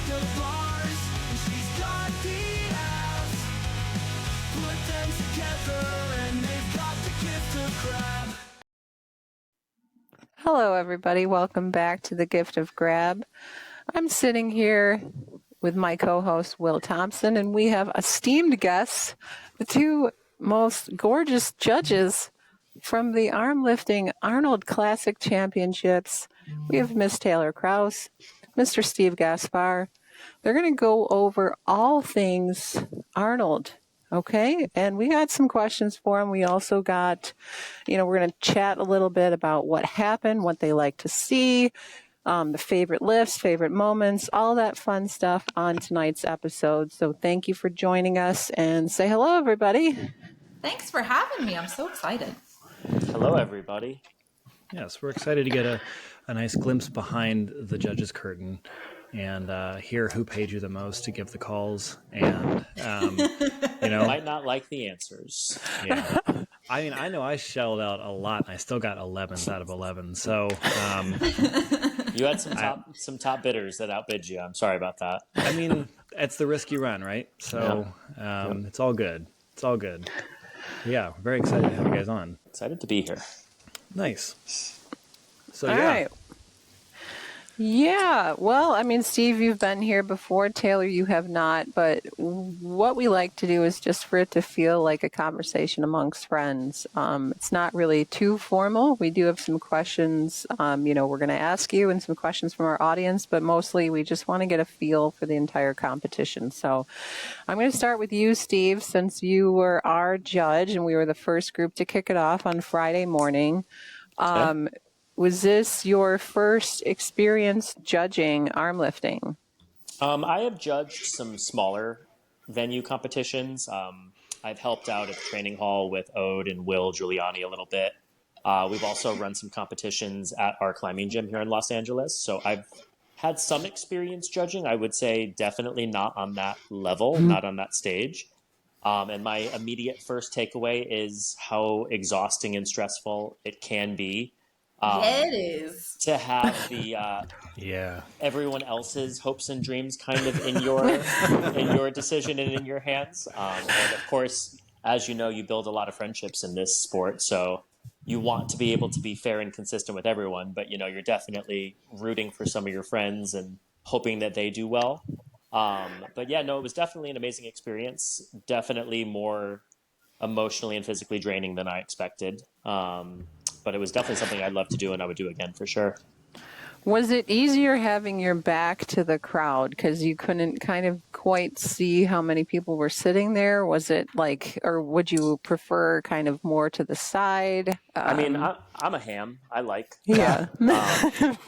the bars, and she's got the abs. Put them together and they've got the gift of grab. Hello, everybody. Welcome back to the Gift of Grab. I'm sitting here with my co-host, Will Thompson, and we have esteemed guests, the two most gorgeous judges from the Armlifting Arnold Classic Championships. We have Miss Taylor Krauss, Mr. Steve Gaspar. They're going to go over all things Arnold. Okay, and we got some questions for them. We also got, we're going to chat a little bit about what happened, what they like to see, the favorite lifts, favorite moments, all that fun stuff on tonight's episode. So thank you for joining us, and say hello, everybody. Thanks for having me. I'm so excited. Hello, everybody. Yes, we're excited to get a nice glimpse behind the judges' curtain and hear who paid you the most to give the calls. And, Might not like the answers. Yeah. I mean, I know I shelled out a lot, and I still got 11s out of 11. So you had some top bidders that outbid you. I'm sorry about that. I mean, it's the risk you run, right? So It's all good. It's all good. Yeah, very excited to have you guys on. Excited to be here. Nice. So, all right. Yeah, well, I mean, Steve, you've been here before. Taylor, you have not. But what we like to do is just for it to feel like a conversation amongst friends. It's not really too formal. We do have some questions, we're going to ask you and some questions from our audience, but mostly we just want to get a feel for the entire competition. So I'm going to start with you, Steve, since you were our judge and we were the first group to kick it off on Friday morning. Okay. Was this your first experience judging armlifting? I have judged some smaller venue competitions. I've helped out at the training hall with Ode and Will Giuliani a little bit. We've also run some competitions at our climbing gym here in Los Angeles. So I've had some experience judging. I would say definitely not on that level, not on that stage. And my immediate first takeaway is how exhausting and stressful it can be. It is to have the everyone else's hopes and dreams kind of in your decision and in your hands. And of course, as you know, you build a lot of friendships in this sport, so you want to be able to be fair and consistent with everyone. But you're definitely rooting for some of your friends and hoping that they do well. But yeah, no, it was definitely an amazing experience. Definitely more emotionally and physically draining than I expected. But it was definitely something I'd love to do, and I would do again for sure. Was it easier having your back to the crowd because you couldn't kind of quite see how many people were sitting there? Was it like, or would you prefer kind of more to the side? I mean, I'm a ham. I like that.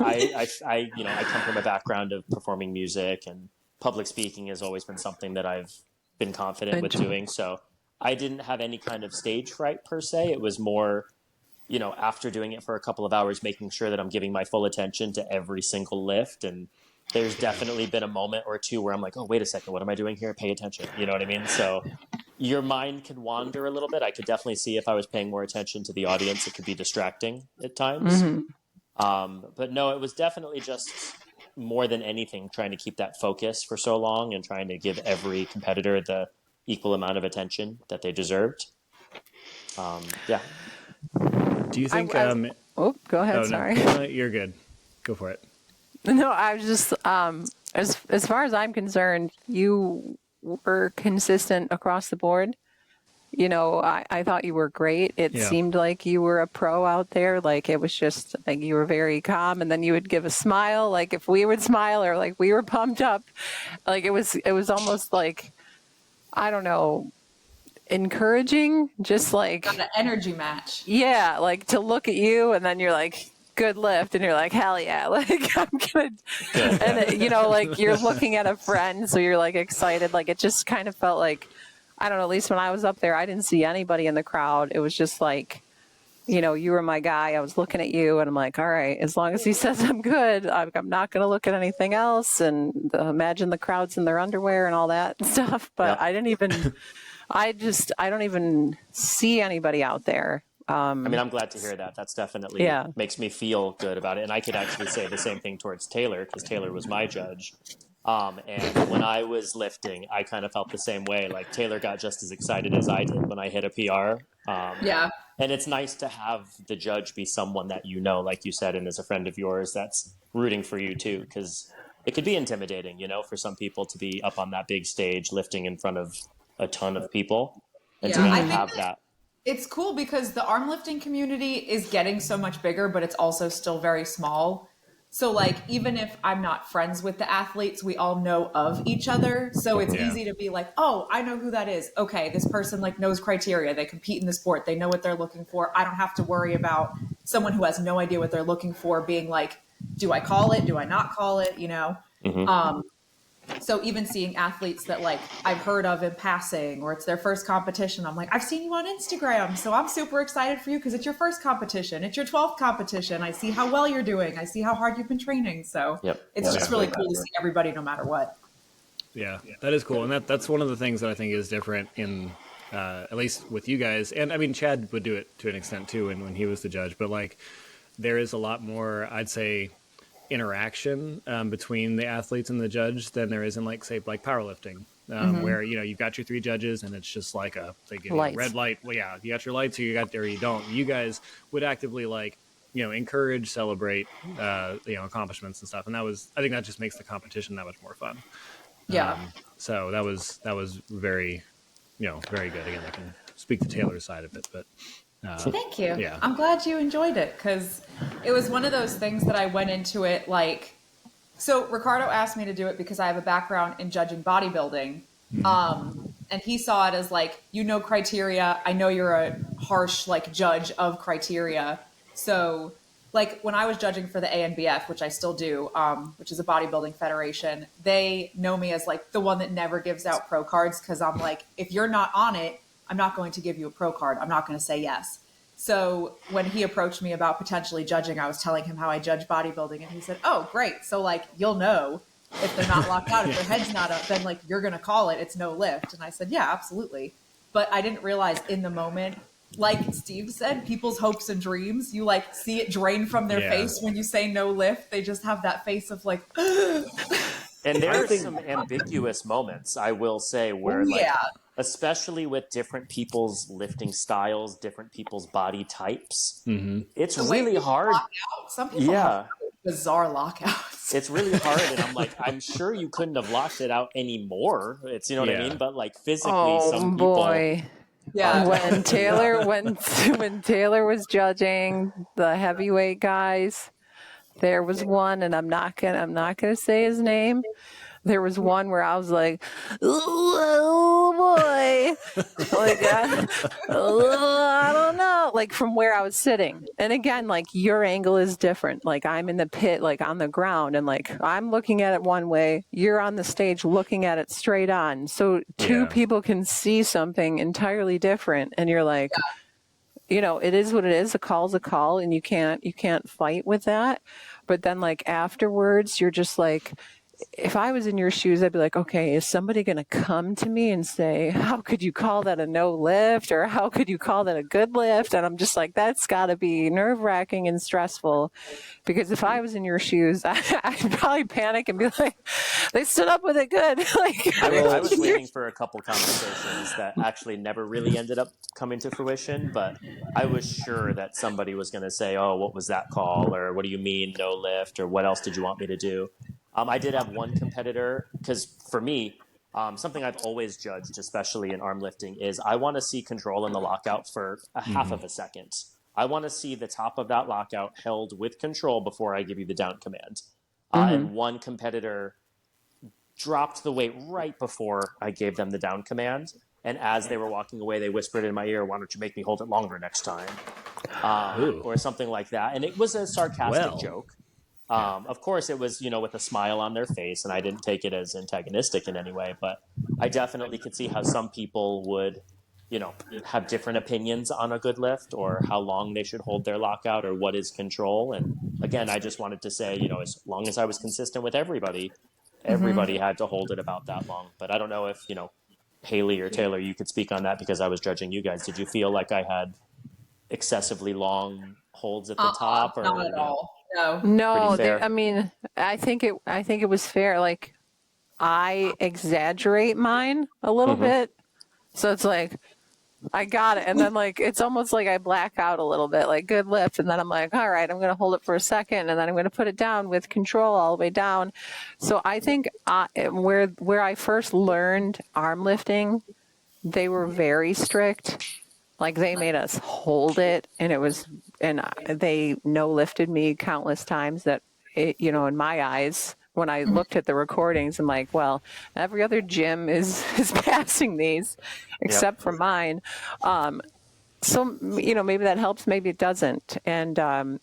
I come from a background of performing music, and public speaking has always been something that I've been confident with doing. So I didn't have any kind of stage fright per se. It was more, after doing it for a couple of hours, making sure that I'm giving my full attention to every single lift. And there's definitely been a moment or two where I'm like, oh, wait a second, what am I doing here? Pay attention. You know what I mean? So your mind can wander a little bit. I could definitely see if I was paying more attention to the audience, it could be distracting at times. Mm-hmm. But no, it was definitely just more than anything, trying to keep that focus for so long and trying to give every competitor the equal amount of attention that they deserved. Yeah. Do you think? go ahead. Sorry. No, you're good. Go for it. No, I was just as far as I'm concerned, you were consistent across the board. I thought you were great. It seemed like you were a pro out there. Like it was just like you were very calm, and then you would give a smile. Like if we would smile, or like we were pumped up, like it was almost like, I don't know, encouraging, just like got an energy match. Yeah, like to look at you and then you're like, good lift, and you're like, hell yeah, like I'm gonna and like you're looking at a friend, so you're like excited. Like it just kind of felt like, I don't know, at least when I was up there, I didn't see anybody in the crowd. It was just like, you were my guy. I was looking at you and I'm like, all right, as long as he says I'm good, I'm not going to look at anything else. And imagine the crowd's in their underwear and all that stuff. But I don't even see anybody out there. I mean, I'm glad to hear that. That's definitely makes me feel good about it. And I could actually say the same thing towards Taylor, because Taylor was my judge. And when I was lifting, I kind of felt the same way. Like Taylor got just as excited as I did when I hit a PR. Yeah. And it's nice to have the judge be someone that you know, like you said, and is a friend of yours that's rooting for you too, because it could be intimidating, for some people to be up on that big stage lifting in front of a ton of people and to Yeah, I kind of think have that. it's cool because the arm lifting community is getting so much bigger, but it's also still very small. So like, even if I'm not friends with the athletes, we all know of each other. So it's Yeah. easy to be like, oh, I know who that is. Okay, this person like knows criteria. They compete in the sport. They know what they're looking for. I don't have to worry about someone who has no idea what they're looking for being like, do I call it? Do I not call it? So even seeing athletes that like I've heard of in passing or it's their first competition, I'm like, I've seen you on Instagram. So I'm super excited for you because it's your first competition. It's your 12th competition. I see how well you're doing. I see how hard you've been training. So it's just really cool to see everybody no matter what. Yeah, that is cool. And that's one of the things that I think is different in, at least with you guys. And I mean, Chad would do it to an extent too when he was the judge. But like, there is a lot more, I'd say, interaction between the athletes and the judge than there is in like say like powerlifting where you've got your 3 judges and it's just like they give you a red light. Well, yeah, you got your lights or you got there, you don't. You guys would actively like encourage, celebrate accomplishments and stuff, and I think that just makes the competition that much more fun. So that was very very good. Again, I can speak to Taylor's side of it, but Thank you. Yeah. I'm glad you enjoyed it because it was one of those things that I went into it like, so Ricardo asked me to do it because I have a background in judging bodybuilding. And he saw it as like, criteria. I know you're a harsh like judge of criteria. So like when I was judging for the ANBF, which I still do, which is a bodybuilding federation, they know me as like the one that never gives out pro cards. Cause I'm like, if you're not on it, I'm not going to give you a pro card. I'm not going to say yes. So when he approached me about potentially judging, I was telling him how I judge bodybuilding. And he said, oh, great. So like, you'll know if they're not locked out, if their head's not up, then like, you're going to call it. It's no lift. And I said, yeah, absolutely. But I didn't realize in the moment, like Steve said, people's hopes and dreams, you like see it drain from their face when you say no lift. They just have that face of like, and there are some ambiguous moments, I will say, where especially with different people's lifting styles, different people's body types, it's really hard. Some people have bizarre lockouts. It's really hard, and I'm like, I'm sure you couldn't have locked it out anymore. It's what I mean, but like physically, some people. Boy. Yeah, when Taylor when Taylor was judging the heavyweight guys, there was one, and I'm not gonna say his name. There was one where I was like, oh boy, like I don't know, like from where I was sitting. And again, like your angle is different. Like I'm in the pit, like on the ground, and like I'm looking at it one way. You're on the stage looking at it straight on. So two people can see something entirely different, and you're like, it is what it is. A call's a call, and you can't fight with that. But then like afterwards, you're just like, if I was in your shoes, I'd be like, okay, is somebody going to come to me and say, how could you call that a no lift? Or how could you call that a good lift? And I'm just like, that's got to be nerve wracking and stressful. Because if I was in your shoes, I'd probably panic and be like, they stood up with it good. Like, I was waiting for a couple conversations that actually never really ended up coming to fruition, but I was sure that somebody was going to say, oh, what was that call? Or what do you mean no lift? Or what else did you want me to do? I did have one competitor, because for me, something I've always judged, especially in arm lifting, is I want to see control in the lockout for a half of a second. I want to see the top of that lockout held with control before I give you the down command. And one competitor dropped the weight right before I gave them the down command. And as they were walking away, they whispered in my ear, why don't you make me hold it longer next time? Or something like that. And it was a sarcastic joke. Of course, it was, with a smile on their face, and I didn't take it as antagonistic in any way, but I definitely could see how some people would, have different opinions on a good lift or how long they should hold their lockout or what is control. And again, I just wanted to say, as long as I was consistent with everybody had to hold it about that long. But I don't know if, Haley or Taylor, you could speak on that because I was judging you guys. Did you feel like I had excessively long holds at the top? Not at all. No. I mean, I think it was fair. Like I exaggerate mine a little bit. So it's like, I got it. And then like, it's almost like I black out a little bit, like good lift. And then I'm like, all right, I'm going to hold it for a second. And then I'm going to put it down with control all the way down. So I think where I first learned arm lifting, they were very strict. Like they made us hold it, and they no lifted me countless times that in my eyes, when I looked at the recordings, I'm like, well, every other gym is passing these except for mine. So, maybe that helps, maybe it doesn't. And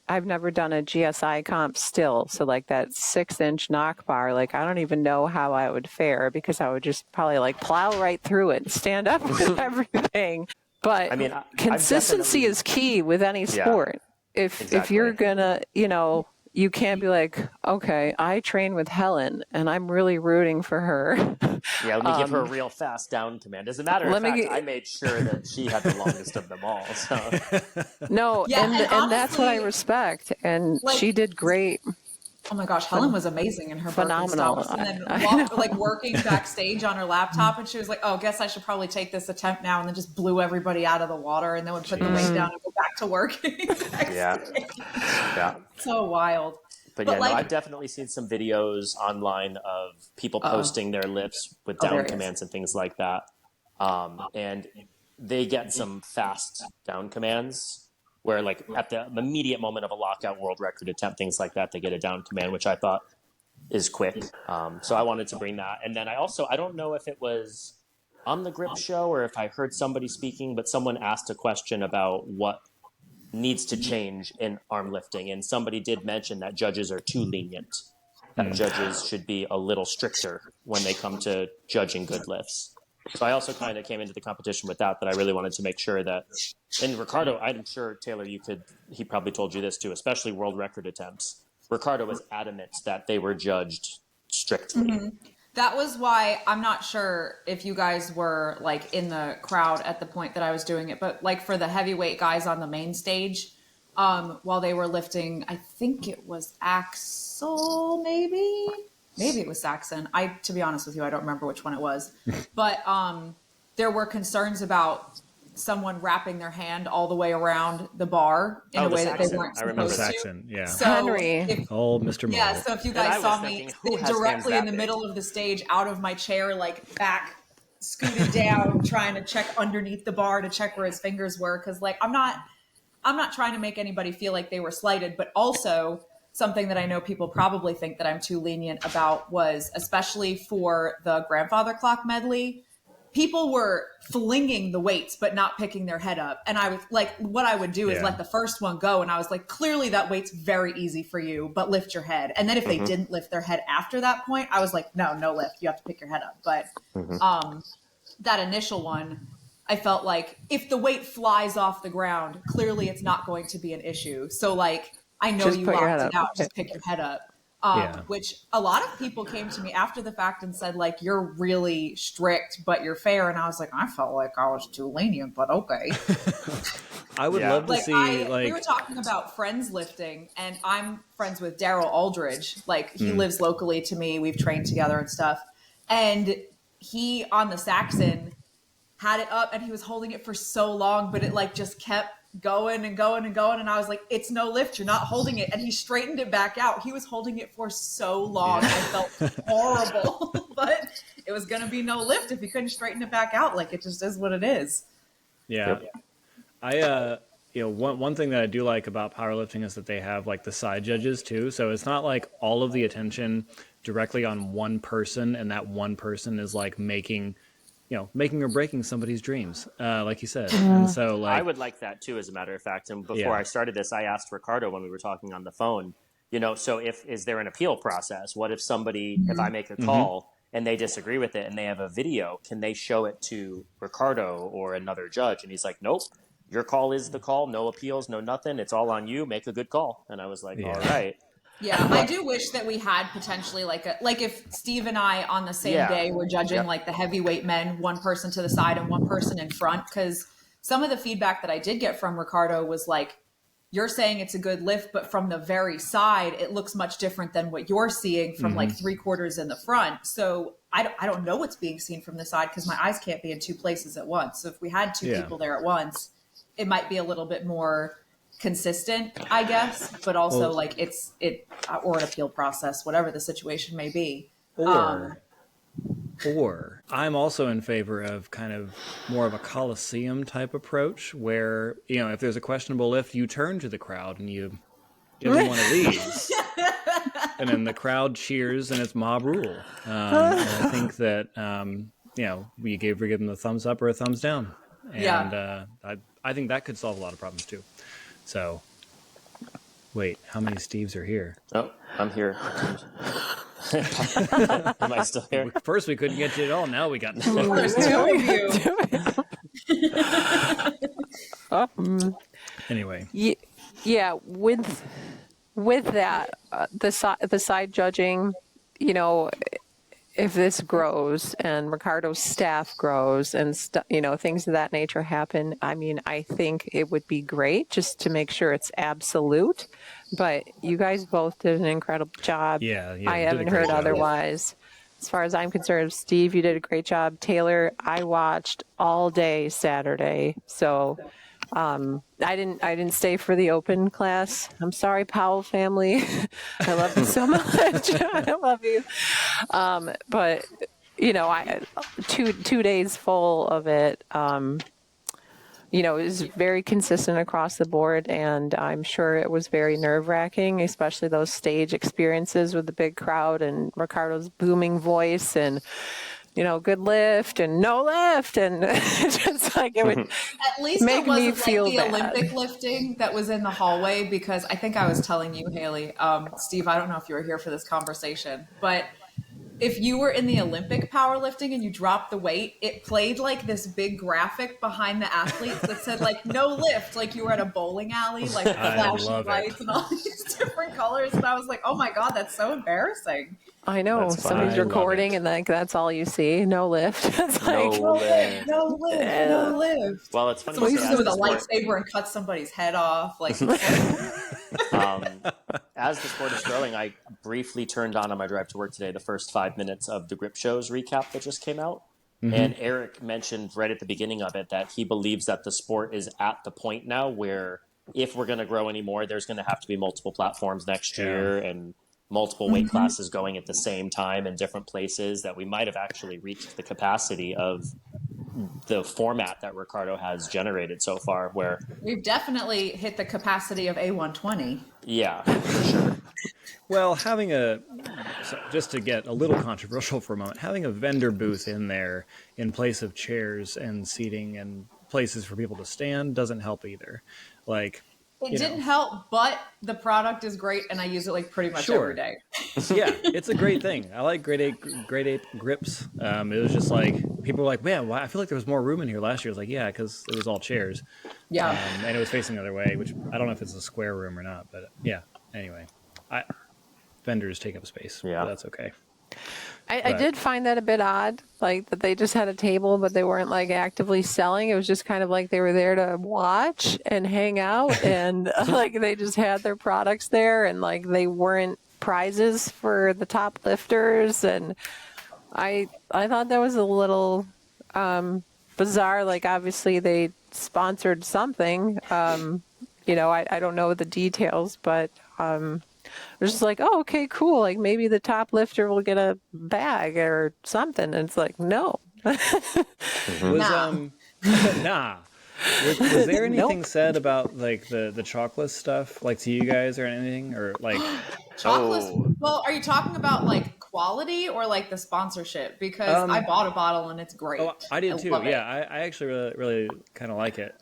I've never done a GSI comp still. So like that 6-inch knock bar, like I don't even know how I would fare, because I would just probably like plow right through it and stand up with everything. But I mean, consistency is key with any sport. If you're gonna, you can't be like, okay, I train with Helen and I'm really rooting for her. Yeah, let me give her a real fast down command. As a matter of fact, I made sure that she had the longest of them all. So. No, yeah, and honestly, that's what I respect. And she did great. Oh my gosh, Helen was amazing in her phenomenal. And then working backstage on her laptop, and she was like, "Oh, guess I should probably take this attempt now," and then just blew everybody out of the water, and then would put the weight down and go back to working. Yeah. So wild. But yeah, I've definitely seen some videos online of people posting their lifts with down commands and things like that, and they get some fast down commands. Where like at the immediate moment of a lockout world record attempt, things like that, they get a down command, which I thought is quick. So I wanted to bring that. And then I don't know if it was on the Grip show or if I heard somebody speaking, but someone asked a question about what needs to change in arm lifting. And somebody did mention that judges are too lenient, that judges should be a little stricter when they come to judging good lifts. So I also kind of came into the competition with that I really wanted to make sure that, and Ricardo, I'm sure, Taylor, he probably told you this too, especially world record attempts. Ricardo was adamant that they were judged strictly. Mm-hmm. That was why I'm not sure if you guys were like in the crowd at the point that I was doing it, but like for the heavyweight guys on the main stage, while they were lifting, I think it was Axel, Maybe it was Saxon. To be honest with you, I don't remember which one it was. But there were concerns about someone wrapping their hand all the way around the bar in a way that they weren't supposed to. Saxon, yeah. So Henry. Mr. Muller. Yeah, so if you guys saw me directly in the middle of the stage, out of my chair, like back, scooted down, trying to check underneath the bar to check where his fingers were. Because like, I'm not trying to make anybody feel like they were slighted, but also something that I know people probably think that I'm too lenient about was, especially for the grandfather clock medley, people were flinging the weights, but not picking their head up. And I was like, what I would do is let the first one go. And I was like, clearly that weight's very easy for you, but lift your head. And then if they didn't lift their head after that point, I was like, no lift. You have to pick your head up. But that initial one, I felt like if the weight flies off the ground, clearly it's not going to be an issue. So like, I know you locked it out, just pick your head up. Which a lot of people came to me after the fact and said, like, you're really strict, but you're fair. And I was like, I felt like I was too lenient, but okay. I would love to see, we were talking about friends lifting, and I'm friends with Daryl Aldridge. Like, he lives locally to me. We've trained together and stuff. And he, on the Saxon, had it up, and he was holding it for so long, but it, like, just kept going and going and going, and I was like, it's no lift, you're not holding it. And he straightened it back out. He was holding it for so long. I felt horrible. But it was gonna be no lift if he couldn't straighten it back out. Like, it just is what it is. I one thing that I do like about powerlifting is that they have like the side judges too, so it's not like all of the attention directly on one person, and that one person is like making or breaking somebody's dreams, like you said. And so, like, I would like that too, as a matter of fact. And before I started this, I asked Ricardo when we were talking on the phone, so is there an appeal process? What if somebody, if I make a call and they disagree with it and they have a video, can they show it to Ricardo or another judge? And he's like, nope, your call is the call. No appeals, no nothing. It's all on you. Make a good call. And I was like, all right. Yeah, I do wish that we had potentially like if Steve and I on the same day were judging like the heavyweight men, one person to the side and one person in front, because some of the feedback that I did get from Ricardo was like, you're saying it's a good lift, but from the very side, it looks much different than what you're seeing from like 3/4 in the front. So I don't know what's being seen from the side because my eyes can't be in two places at once. So if we had two people there at once, it might be a little bit more consistent, I guess, but also like or an appeal process, whatever the situation may be. Or I'm also in favor of kind of more of a Coliseum type approach where, you know, if there's a questionable lift, you turn to the crowd and you give them one of these. And then the crowd cheers and it's mob rule. And I think that, you know, we give them the thumbs up or a thumbs down. And I think that could solve a lot of problems too. So, wait, how many Steves are here? Oh, I'm here. Am I still here? First we couldn't get you at all. Now we got There's two of you. Anyway. Yeah, with that, the side judging, you know, if this grows and Ricardo's staff grows and you know, things of that nature happen, I mean, I think it would be great just to make sure it's absolute. But you guys both did an incredible job. Yeah, I haven't heard otherwise. As far as I'm concerned, Steve, you did a great job. Taylor, I watched all day Saturday, so I didn't stay for the open class. I'm sorry, Powell family. I love you so much. I love you. But you know, I 2 days full of it. You know, it was very consistent across the board, and I'm sure it was very nerve-wracking, especially those stage experiences with the big crowd and Ricardo's booming voice and, you know, good lift and no lift, and just like it would at least make it wasn't me feel like the bad. Olympic lifting that was in the hallway, because I think I was telling you, Haley, Steve, I don't know if you were here for this conversation, but if you were in the Olympic powerlifting and you dropped the weight, it played like this big graphic behind the athletes that said like no lift, like you were at a bowling alley, like flashing lights and all these different colors. And I was like, oh my God, that's so embarrassing. I know. Somebody's recording and like that's all you see. No lift. It's like no lift. Well, it's funny. Someone used to with a lightsaber and cut somebody's head off. Like as the sport is growing, I briefly turned on my drive to work today the first 5 minutes of the Grip Show's recap that just came out. And Eric mentioned right at the beginning of it that he believes that the sport is at the point now where if we're going to grow anymore, there's going to have to be multiple platforms next year and multiple weight classes going at the same time in different places, that we might have actually reached the capacity of the format that Ricardo has generated so far, where we've definitely hit the capacity of A120. Yeah, for sure. Well, just to get a little controversial for a moment, having a vendor booth in there in place of chairs and seating and places for people to stand doesn't help either. Like, it didn't help, but the product is great, and I use it like pretty much every day. Yeah, it's a great thing. I like Grade 8 grips. It was just like, people were like, man, I feel like there was more room in here last year. I was like, yeah, because it was all chairs. Yeah. And it was facing the other way, which I don't know if it's a square room or not, but yeah. Anyway, vendors take up space. Yeah. But that's okay. I did find that a bit odd, like that they just had a table, but they weren't like actively selling. It was just kind of like they were there to watch and hang out, and like they just had their products there, and like they weren't prizes for the top lifters. And I thought that was a little bizarre. Like obviously they sponsored something. You know, I don't know the details, but it was just like, oh, okay, cool. Like maybe the top lifter will get a bag or something. And it's like, no. Nah. Was there anything said about like the chocolate stuff, like to you guys or anything, or like chocolate? Well, are you talking about like quality or like the sponsorship? Because I bought a bottle and it's great. Oh, I did too. Yeah, I actually really kind of like it.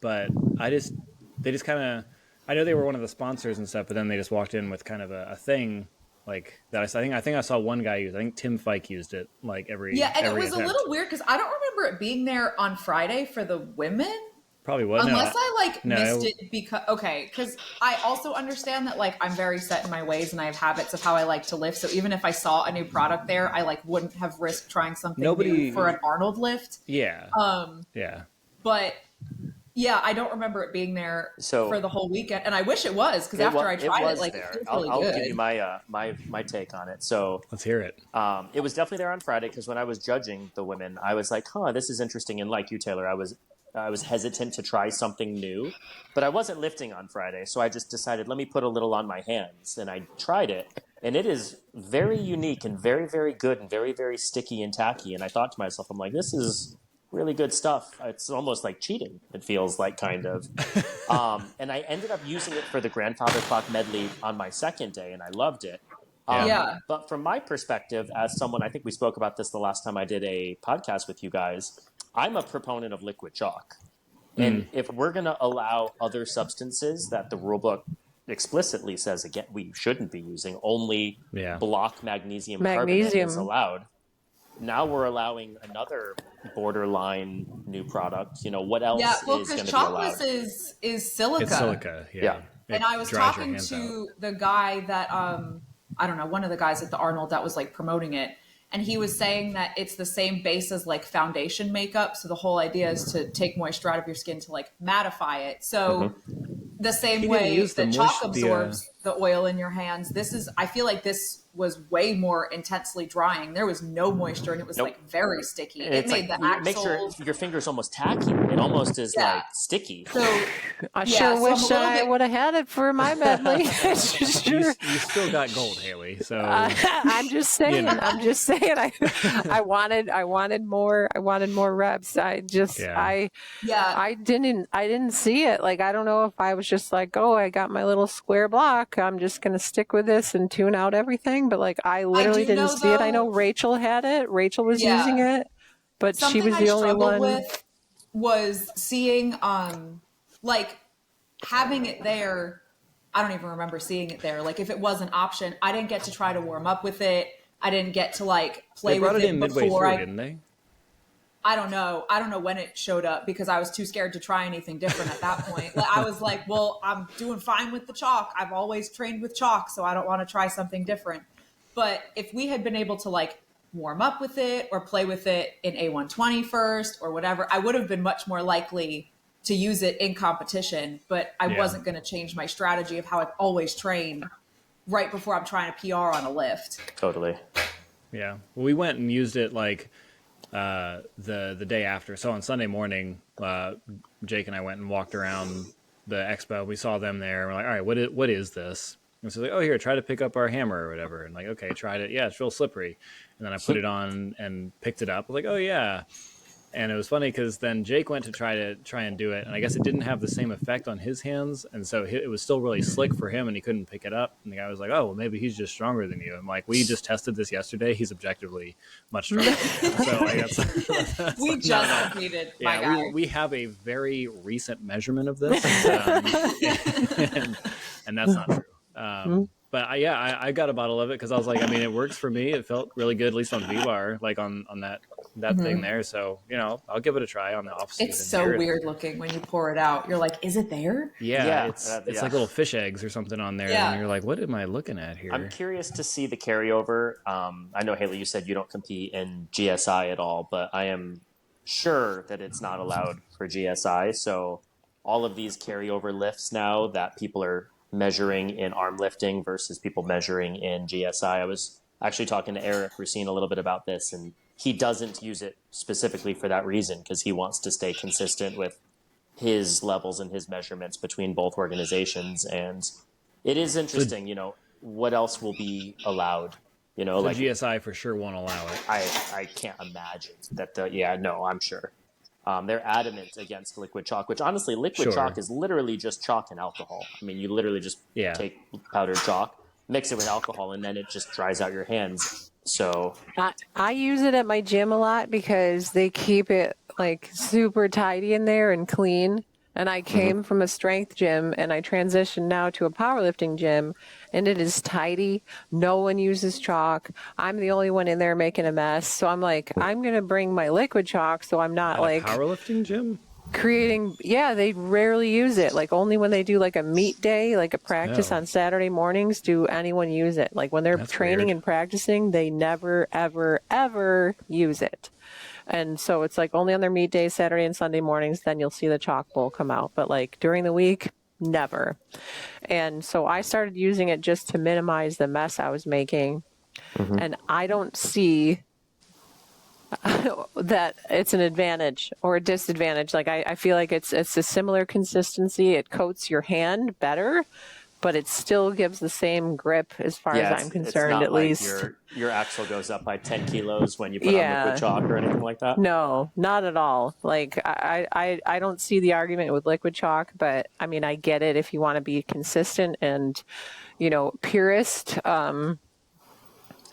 But they just kind of. I know they were one of the sponsors and stuff, but then they just walked in with kind of a thing like that. I think I saw one guy use. I think Tim Fike used it like every. Yeah, and every it was attempt. a little weird because I don't remember it being there on Friday for the women. Probably was. Unless I missed it because I also understand that like I'm very set in my ways and I have habits of how I like to lift. So even if I saw a new product there, I like wouldn't have risked trying something new for an Arnold lift. Yeah. Yeah. But Yeah, I don't remember it being there So for the whole weekend, and I wish it was because after I tried it, like there. it was really I'll good. give you my take on it. So Let's hear it. it was definitely there on Friday because when I was judging the women, I was like, "Huh, this is interesting." And like you, Taylor, I was hesitant to try something new, but I wasn't lifting on Friday, so I just decided let me put a little on my hands, and I tried it, and it is very unique and very very good and very very sticky and tacky. And I thought to myself, I'm like, this is really good stuff. It's almost like cheating. It feels like kind of. And I ended up using it for the grandfather clock medley on my second day, and I loved it. Yeah. But from my perspective, as someone, I think we spoke about this the last time I did a podcast with you guys, I'm a proponent of liquid chalk. And if we're going to allow other substances that the rule book explicitly says, again, we shouldn't be using, only block magnesium carbonate is allowed. Now we're allowing another borderline new product. You know, what else Yeah, well, is going because to be allowed? chalkless is silica. It's silica. Yeah. And I was talking to the guy that I don't know, one of the guys at the Arnold that was like promoting it, and he was saying that it's the same base as like foundation makeup. So the whole idea is to take moisture out of your skin to like mattify it. So the same way that chalk absorbs the oil in your hands, I feel like this was way more intensely drying. There was no moisture and it was like very sticky. It made the axle. Make sure your finger's almost tacky. It almost is like sticky. So I sure wish I would have had it for my medley. Sure. You still got gold, Haley. So I'm just saying. You know. I'm just saying. I wanted more. I wanted more reps. I didn't see it. Like, I don't know if I was just like, oh, I got my little square block, I'm just gonna stick with this and tune out everything. But like, I literally didn't see it. I know Rachel had it. Rachel was using it, but she was the only one. With was seeing like having it there. I don't even remember seeing it there. Like, if it was an option, I didn't get to try to warm up with it. I didn't get to like play with it. They brought it in midway through, didn't they? I don't know. I don't know when it showed up because I was too scared to try anything different at that point. Like, I was like, well, I'm doing fine with the chalk. I've always trained with chalk, so I don't want to try something different. But if we had been able to like warm up with it or play with it in A120 first or whatever, I would have been much more likely to use it in competition. But I wasn't going to change my strategy of how I've always trained right before I'm trying to PR on a lift. Totally. Yeah. Well, we went and used it like the day after. So on Sunday morning, Jake and I went and walked around the expo. We saw them there. We're like, all right, what is this? And so like, oh, here, try to pick up our hammer or whatever. And like, okay, tried it. Yeah, it's real slippery. And then I put it on and picked it up. I was like, oh yeah. And it was funny because then Jake went to try and do it, and I guess it didn't have the same effect on his hands, and so it was still really slick for him, and he couldn't pick it up. And the guy was like, "Oh, well, maybe he's just stronger than you." I'm like, "We just tested this yesterday. He's objectively much stronger." So I guess we just competed. Yeah, we have a very recent measurement of this, and that's not true. But I got a bottle of it because I was like, I mean, it works for me. It felt really good, at least on V-bar, like on that thing there. So, you know, I'll give it a try on the off season. It's so weird looking when you pour it out. You're like, is it there? Yeah. It's like little fish eggs or something on there. Yeah. And you're like, what am I looking at here? I'm curious to see the carryover. I know, Haley, you said you don't compete in GSI at all, but I am sure that it's not allowed for GSI. So all of these carryover lifts now that people are measuring in arm lifting versus people measuring in GSI. I was actually talking to Eric Racine a little bit about this, and he doesn't use it specifically for that reason because he wants to stay consistent with his levels and his measurements between both organizations. And it is interesting, you know, what else will be allowed, you know, so like GSI for sure won't allow it. I can't imagine that. I'm sure. They're adamant against liquid chalk, which honestly, liquid chalk is literally just chalk and alcohol. I mean, you literally just take powdered chalk, mix it with alcohol, and then it just dries out your hands. So I use it at my gym a lot because they keep it like super tidy in there and clean. And I came from a strength gym and I transitioned now to a powerlifting gym, and it is tidy. No one uses chalk. I'm the only one in there making a mess. So I'm like, I'm going to bring my liquid chalk so I'm not like powerlifting gym creating. Yeah, they rarely use it. Like only when they do like a meet day, like a practice on Saturday mornings, do anyone use it. Like when they're training and practicing, they never, ever, ever use it. And so it's like only on their meet days, Saturday and Sunday mornings, then you'll see the chalk bowl come out. But like during the week, never. And so I started using it just to minimize the mess I was making. And I don't see that it's an advantage or a disadvantage. Like I feel like it's a similar consistency. It coats your hand better, but it still gives the same grip as far as I'm concerned, it's not at like least. your axle goes up by 10 kilos when you put on liquid chalk or anything like that. No, not at all. Like I don't see the argument with liquid chalk, but I mean, I get it if you want to be consistent and, purist.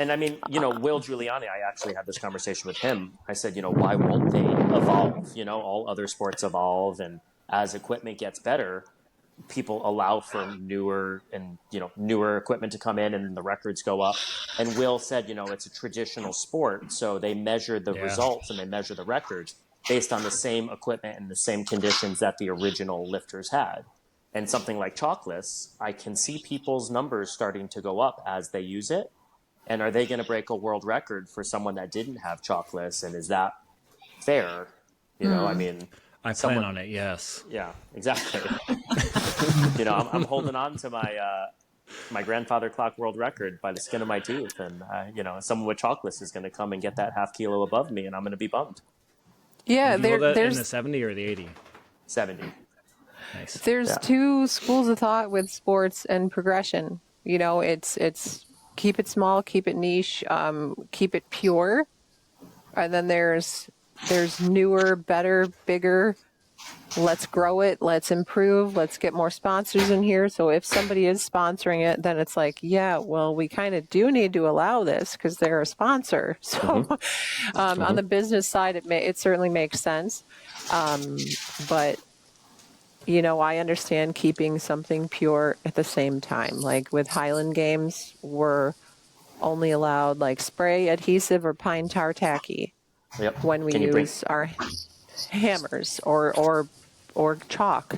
And I mean, Will Giuliani, I actually had this conversation with him. I said, why won't they evolve? All other sports evolve, and as equipment gets better, people allow for newer equipment to come in, and the records go up. And Will said, it's a traditional sport, so they measure the results and they measure the records based on the same equipment and the same conditions that the original lifters had. And something like chalkless, I can see people's numbers starting to go up as they use it. And are they going to break a world record for someone that didn't have chalkless? And is that fair? I mean, I plan on it. Yes. Yeah, exactly. I'm holding on to my grandfather clock world record by the skin of my teeth, and someone with chalkless is going to come and get that half kilo above me, and I'm going to be bummed. Yeah, there's in the 70 or the 80. 70. Nice. There's two schools of thought with sports and progression. It's keep it small, keep it niche, keep it pure. And then there's newer, better, bigger. Let's grow it. Let's improve. Let's get more sponsors in here. So if somebody is sponsoring it, then it's like, yeah, well, we kind of do need to allow this because they're a sponsor. So on the business side, it certainly makes sense. But I understand keeping something pure at the same time. Like with Highland Games, we're only allowed like spray, adhesive, or pine tar tacky when we use our hammers or chalk.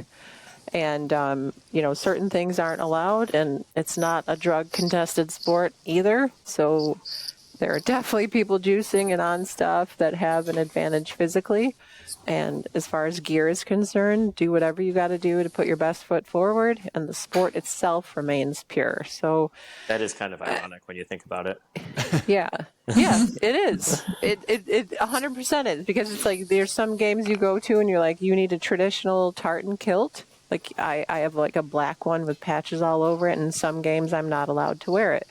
And, certain things aren't allowed, and it's not a drug contested sport either. So there are definitely people juicing and on stuff that have an advantage physically. And as far as gear is concerned, do whatever you got to do to put your best foot forward, and the sport itself remains pure. So that is kind of ironic when you think about it. Yeah, it is. It 100% is, because it's like there's some games you go to and you're like, you need a traditional tartan kilt. Like I have like a black one with patches all over it, and some games I'm not allowed to wear it.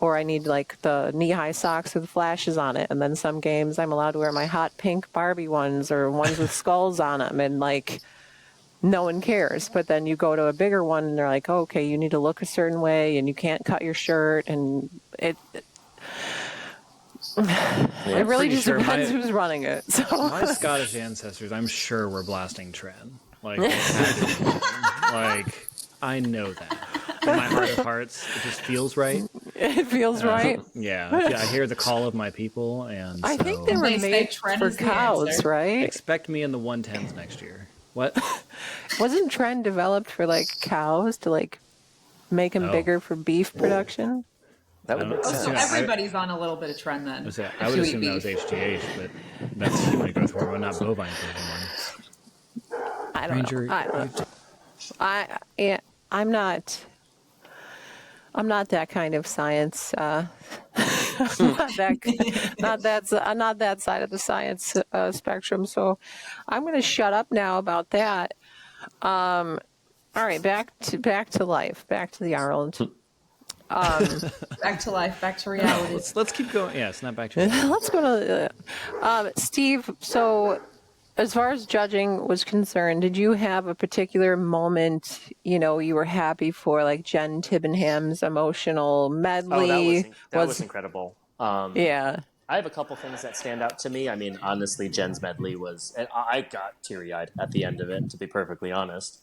Or I need like the knee-high socks with flashes on it. And then some games I'm allowed to wear my hot pink Barbie ones or ones with skulls on them. And like, no one cares. But then you go to a bigger one and they're like, oh, okay, you need to look a certain way and you can't cut your shirt. And it really just depends who's running it. So my Scottish ancestors, I'm sure, were blasting Tren. Like I know that. In my heart of hearts, it just feels right. It feels right. Yeah, I hear the call of my people, and I think they were made for cows, right? Expect me in the 110s next year. What? Wasn't Tren developed for like cows to like make them bigger for beef production? That would make sense. So everybody's on a little bit of Tren then. I would assume that was HGH, but that's human growth hormone, not bovine growth hormone. I don't know. I'm not that kind of science. Not that side of the science spectrum. So I'm going to shut up now about that. All right, back to life, back to the Arnold. Back to life, back to reality. Let's keep going. Yeah, it's not back to reality. Let's go to Steve. So, as far as judging was concerned, did you have a particular moment, you were happy for, like Jen Tibbenham's emotional medley? That was incredible. Yeah. I have a couple things that stand out to me. I mean, honestly, Jen's medley I got teary-eyed at the end of it, to be perfectly honest.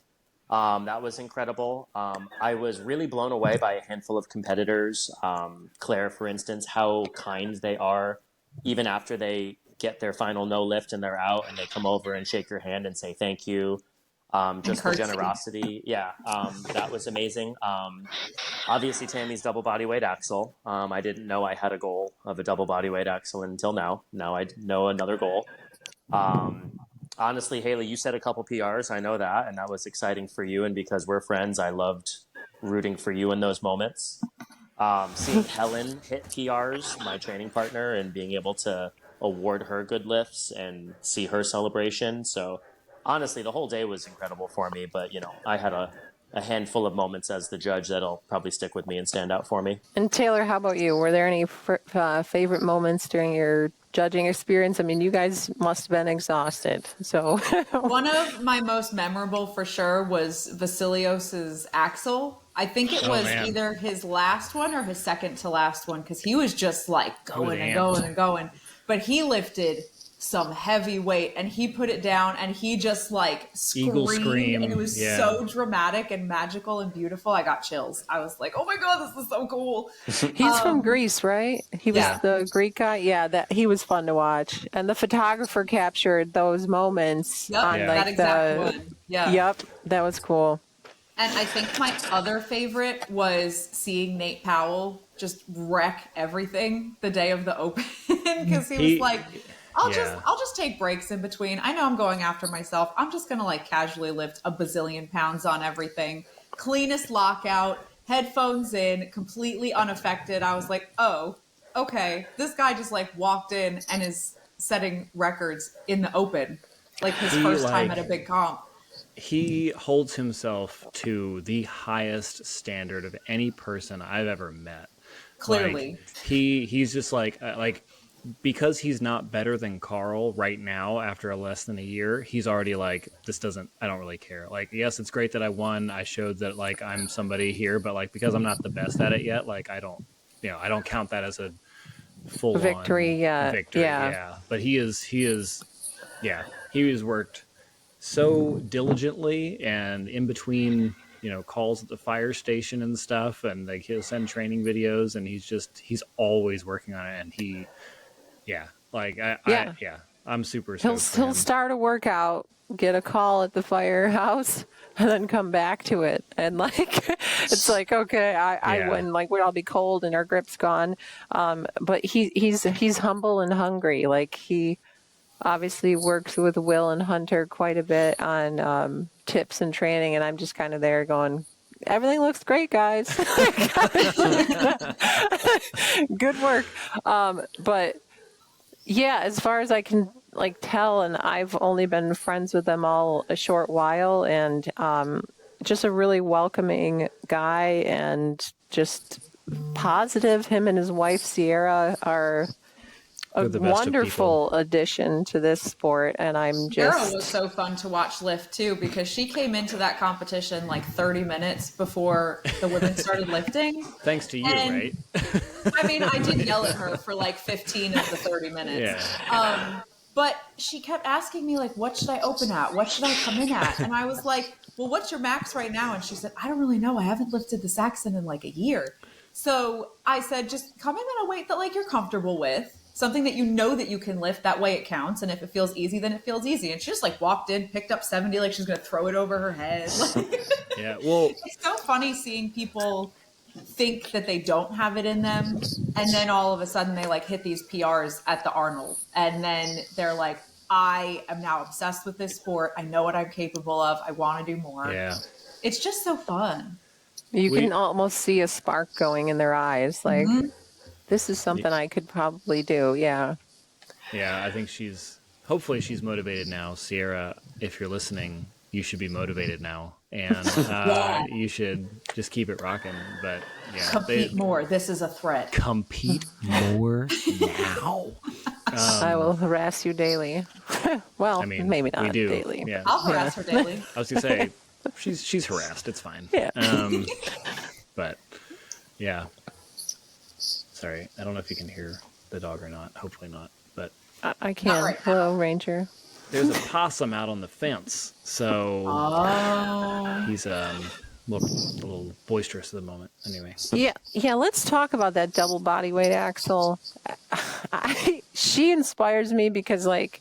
That was incredible. I was really blown away by a handful of competitors. Claire, for instance, how kind they are, even after they get their final no lift and they're out and they come over and shake your hand and say thank you. Just the generosity. Yeah. That was amazing. Obviously Tammy's double bodyweight axle. I didn't know I had a goal of a double bodyweight axle until now. Now I know another goal. Honestly, Haley, you set a couple PRs. I know that. And that was exciting for you. And because we're friends, I loved rooting for you in those moments. Seeing Helen hit PRs, my training partner, and being able to award her good lifts and see her celebration. So honestly, the whole day was incredible for me. But, I had a handful of moments as the judge that'll probably stick with me and stand out for me. And Taylor, how about you? Were there any favorite moments during your judging experience? I mean, you guys must have been exhausted. So one of my most memorable for sure was Vasilios's axle. I think it was either his last one or his second to last one, because he was just like going and going and going. But he lifted some heavy weight and he put it down and he just like screamed, and it was so dramatic and magical and beautiful. I got chills. I was like, oh my God, this is so cool. He's from Greece, right? He was the Greek guy. Yeah, that he was fun to watch. And the photographer captured those moments on that exact one. Yep, that was cool. And I think my other favorite was seeing Nate Powell just wreck everything the day of the Open, because he was like, I'll just take breaks in between. I know I'm going after myself. I'm just going to like casually lift a bazillion pounds on everything. Cleanest lockout, headphones in, completely unaffected. I was like, oh, okay. This guy just like walked in and is setting records in the Open, like his first time at a big comp. He holds himself to the highest standard of any person I've ever met. Clearly. Like, he's just like because he's not better than Carl right now after less than a year, he's already like, I don't really care. Like, yes, it's great that I won. I showed that like I'm somebody here, but like, because I'm not the best at it yet, like I don't count that as a full victory. Victory. Yeah. But he has worked so diligently and in between, calls at the fire station and stuff, and like he'll send training videos, and he's always working on it, and I'm super stoked. He'll start a workout, get a call at the firehouse, and then come back to it. And like, it's like, okay, I win. Like, we'd all be cold and our grip's gone. But he's humble and hungry. Like, he obviously works with Will and Hunter quite a bit on tips and training. And I'm just kind of there going, everything looks great, guys. Good work. But yeah, as far as I can like tell, and I've only been friends with them all a short while, and just a really welcoming guy and just positive. Him and his wife Sierra are a wonderful addition to this sport, and I'm just... Sierra was so fun to watch lift too, because she came into that competition like 30 minutes before the women started lifting. Thanks to you, right? I mean, I did yell at her for like 15 of the 30 minutes. Yeah. But she kept asking me like, what should I open at? What should I come in at? And I was like, well, what's your max right now? And she said, I don't really know. I haven't lifted the Saxon in like a year. So I said, just come in at a weight that like you're comfortable with. Something that you know that you can lift, that way it counts. And if it feels easy, then it feels easy. And she just like walked in, picked up 70, like she's going to throw it over her head. Yeah, well, it's so funny seeing people think that they don't have it in them, and then all of a sudden they like hit these PRs at the Arnold, and then they're like, I am now obsessed with this sport. I know what I'm capable of. I want to do more. Yeah, it's just so fun. You can almost see a spark going in their eyes, like, this is something I could probably do. Yeah, I think hopefully she's motivated now. Sierra, if you're listening, you should be motivated now, and you should just keep it rocking. But yeah, compete more. This is a threat. Compete more now. I will harass you daily. Well, I mean, maybe not daily. Yeah. I'll harass her daily. I was gonna say she's harassed. It's fine. Yeah. But yeah. Sorry, I don't know if you can hear the dog or not. Hopefully not. But I can. Right. Hello, Ranger. There's a possum out on the fence, so he's a little boisterous at the moment. Anyway. Yeah. Let's talk about that double bodyweight axle. She inspires me because like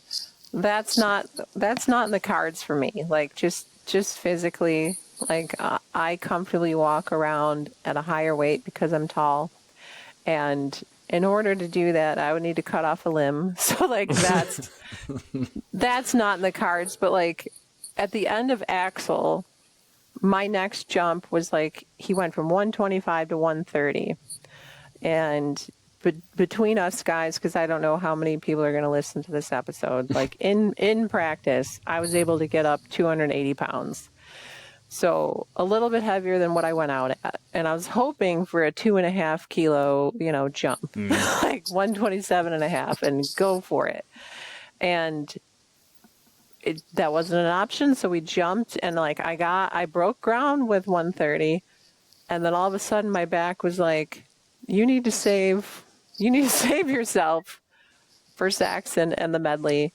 that's not in the cards for me. Like just just physically. Like, I comfortably walk around at a higher weight because I'm tall. And in order to do that, I would need to cut off a limb. So, like, that's not in the cards. But, like, at the end of Axel, my next jump was like, he went from 125 to 130. And between us guys, because I don't know how many people are going to listen to this episode, like in practice, I was able to get up 280 pounds. So a little bit heavier than what I went out at. And I was hoping for a 2.5 kilo, jump, like 127.5, and go for it. And that wasn't an option. So we jumped, and like I broke ground with 130. And then all of a sudden my back was like, you need to save yourself for Saxon and the medley.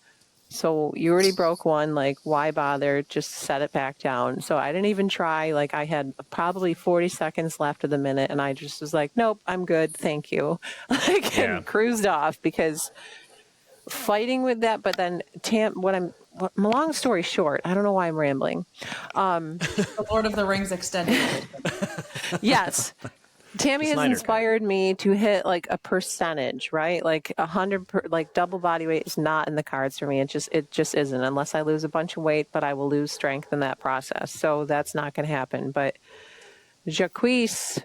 So you already broke one, like, why bother? Just set it back down. So I didn't even try. Like, I had probably 40 seconds left of the minute, and I just was like, nope, I'm good, thank you. And cruised off, because fighting with that. But then long story short, I don't know why I'm rambling. The Lord of the Rings extended. Yes. Tammy has inspired me to hit like a percentage, right? Like 100, like double body weight is not in the cards for me. It just isn't, unless I lose a bunch of weight, but I will lose strength in that process. So that's not going to happen. But Jacquees,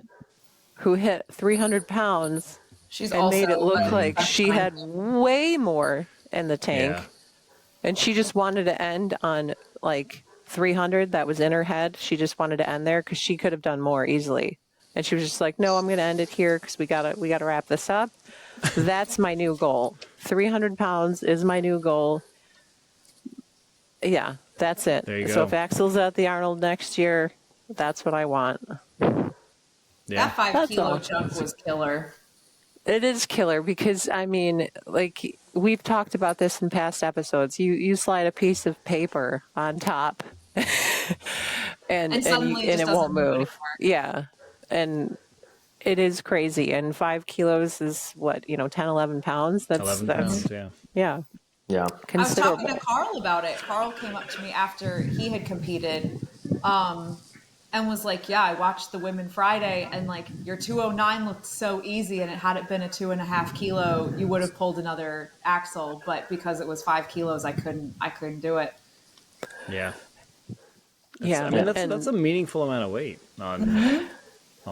who hit 300 pounds and made it look like she had way more in the tank. Yeah. And she just wanted to end on like 300. That was in her head. She just wanted to end there because she could have done more easily. And she was just like, no, I'm going to end it here because we gotta wrap this up. That's my new goal. 300 pounds is my new goal. Yeah, that's it. There you go. So if Axel's at the Arnold next year, that's what I want. Yeah. That 5 kilo jump was killer. It is killer because, I mean, like, we've talked about this in past episodes. You slide a piece of paper on top and it won't move. Yeah. And it is crazy. And 5 kilos is what, 10, 11 pounds? That's 11 pounds, yeah. Yeah. Yeah. I was talking to Carl about it. Carl came up to me after he had competed and was like, yeah, I watched the Women Friday, and like your 209 looked so easy, and had it been a 2.5 kilo, you would have pulled another axle. But because it was 5 kilos, I couldn't do it. Yeah. Yeah. I mean, that's a meaningful amount of weight on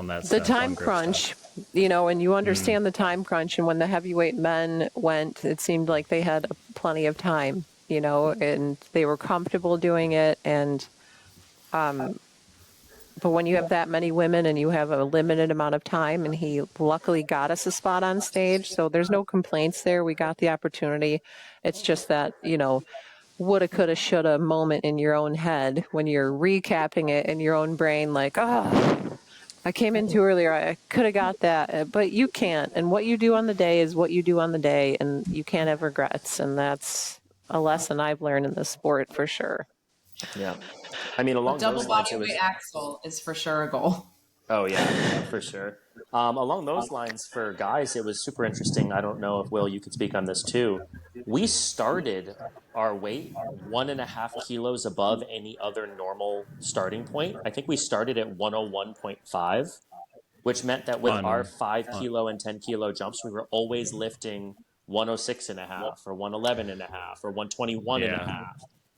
that stuff. The time crunch, and you understand the time crunch. And when the heavyweight men went, it seemed like they had plenty of time, and they were comfortable doing it. And, but when you have that many women and you have a limited amount of time, and he luckily got us a spot on stage. So there's no complaints there. We got the opportunity. It's just that, woulda, coulda, shoulda moment in your own head when you're recapping it in your own brain, like, oh, I came in too earlier. I could have got that, but you can't. And what you do on the day is what you do on the day, and you can't have regrets. And that's a lesson I've learned in this sport for sure. Yeah. I mean, along double those lines, body weight axle is for sure a goal. Oh yeah, for sure. Along those lines, for guys, it was super interesting. I don't know if, Will, you could speak on this too. We started our weight 1.5 kilos above any other normal starting point. I think we started at 101.5, which meant that with our 5 kilo and 10 kilo jumps, we were always lifting 106.5 or 111.5 or 121.5.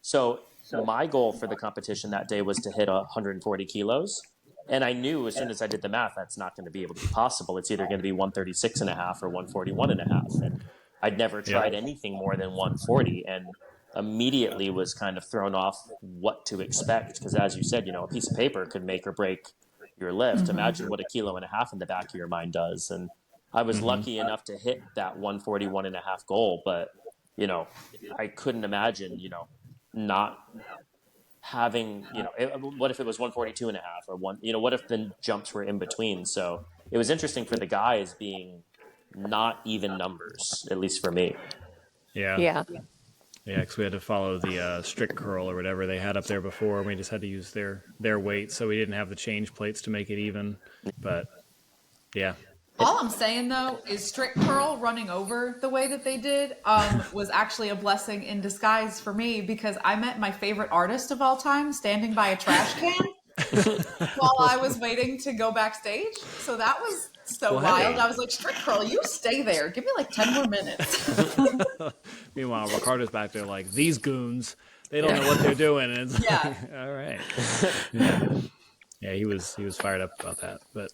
So my goal for the competition that day was to hit 140 kilos. And I knew as soon as I did the math, that's not going to be able to be possible. It's either going to be 136.5 or 141.5. And I'd never tried anything more than 140, and immediately was kind of thrown off what to expect. Because as you said, a piece of paper could make or break your lift. Imagine what 1.5 kilos in the back of your mind does. And I was lucky enough to hit that 141.5 goal, but, I couldn't imagine, not having, what if it was 142.5 or what if the jumps were in between? So it was interesting for the guys being not even numbers, at least for me. Yeah, because we had to follow the strict curl or whatever they had up there before, and we just had to use their weight, so we didn't have the change plates to make it even. But yeah, All I'm saying though is strict curl running over the way that they did was actually a blessing in disguise for me, because I met my favorite artist of all time standing by a trash can while I was waiting to go backstage. So that was so wild. Hey. I was like, strict curl, you stay there. Give me like 10 more minutes. Meanwhile, Ricardo's back there like, these goons, they don't know what they're doing. And it's Yeah. like, all right. Yeah, he was fired up about that, but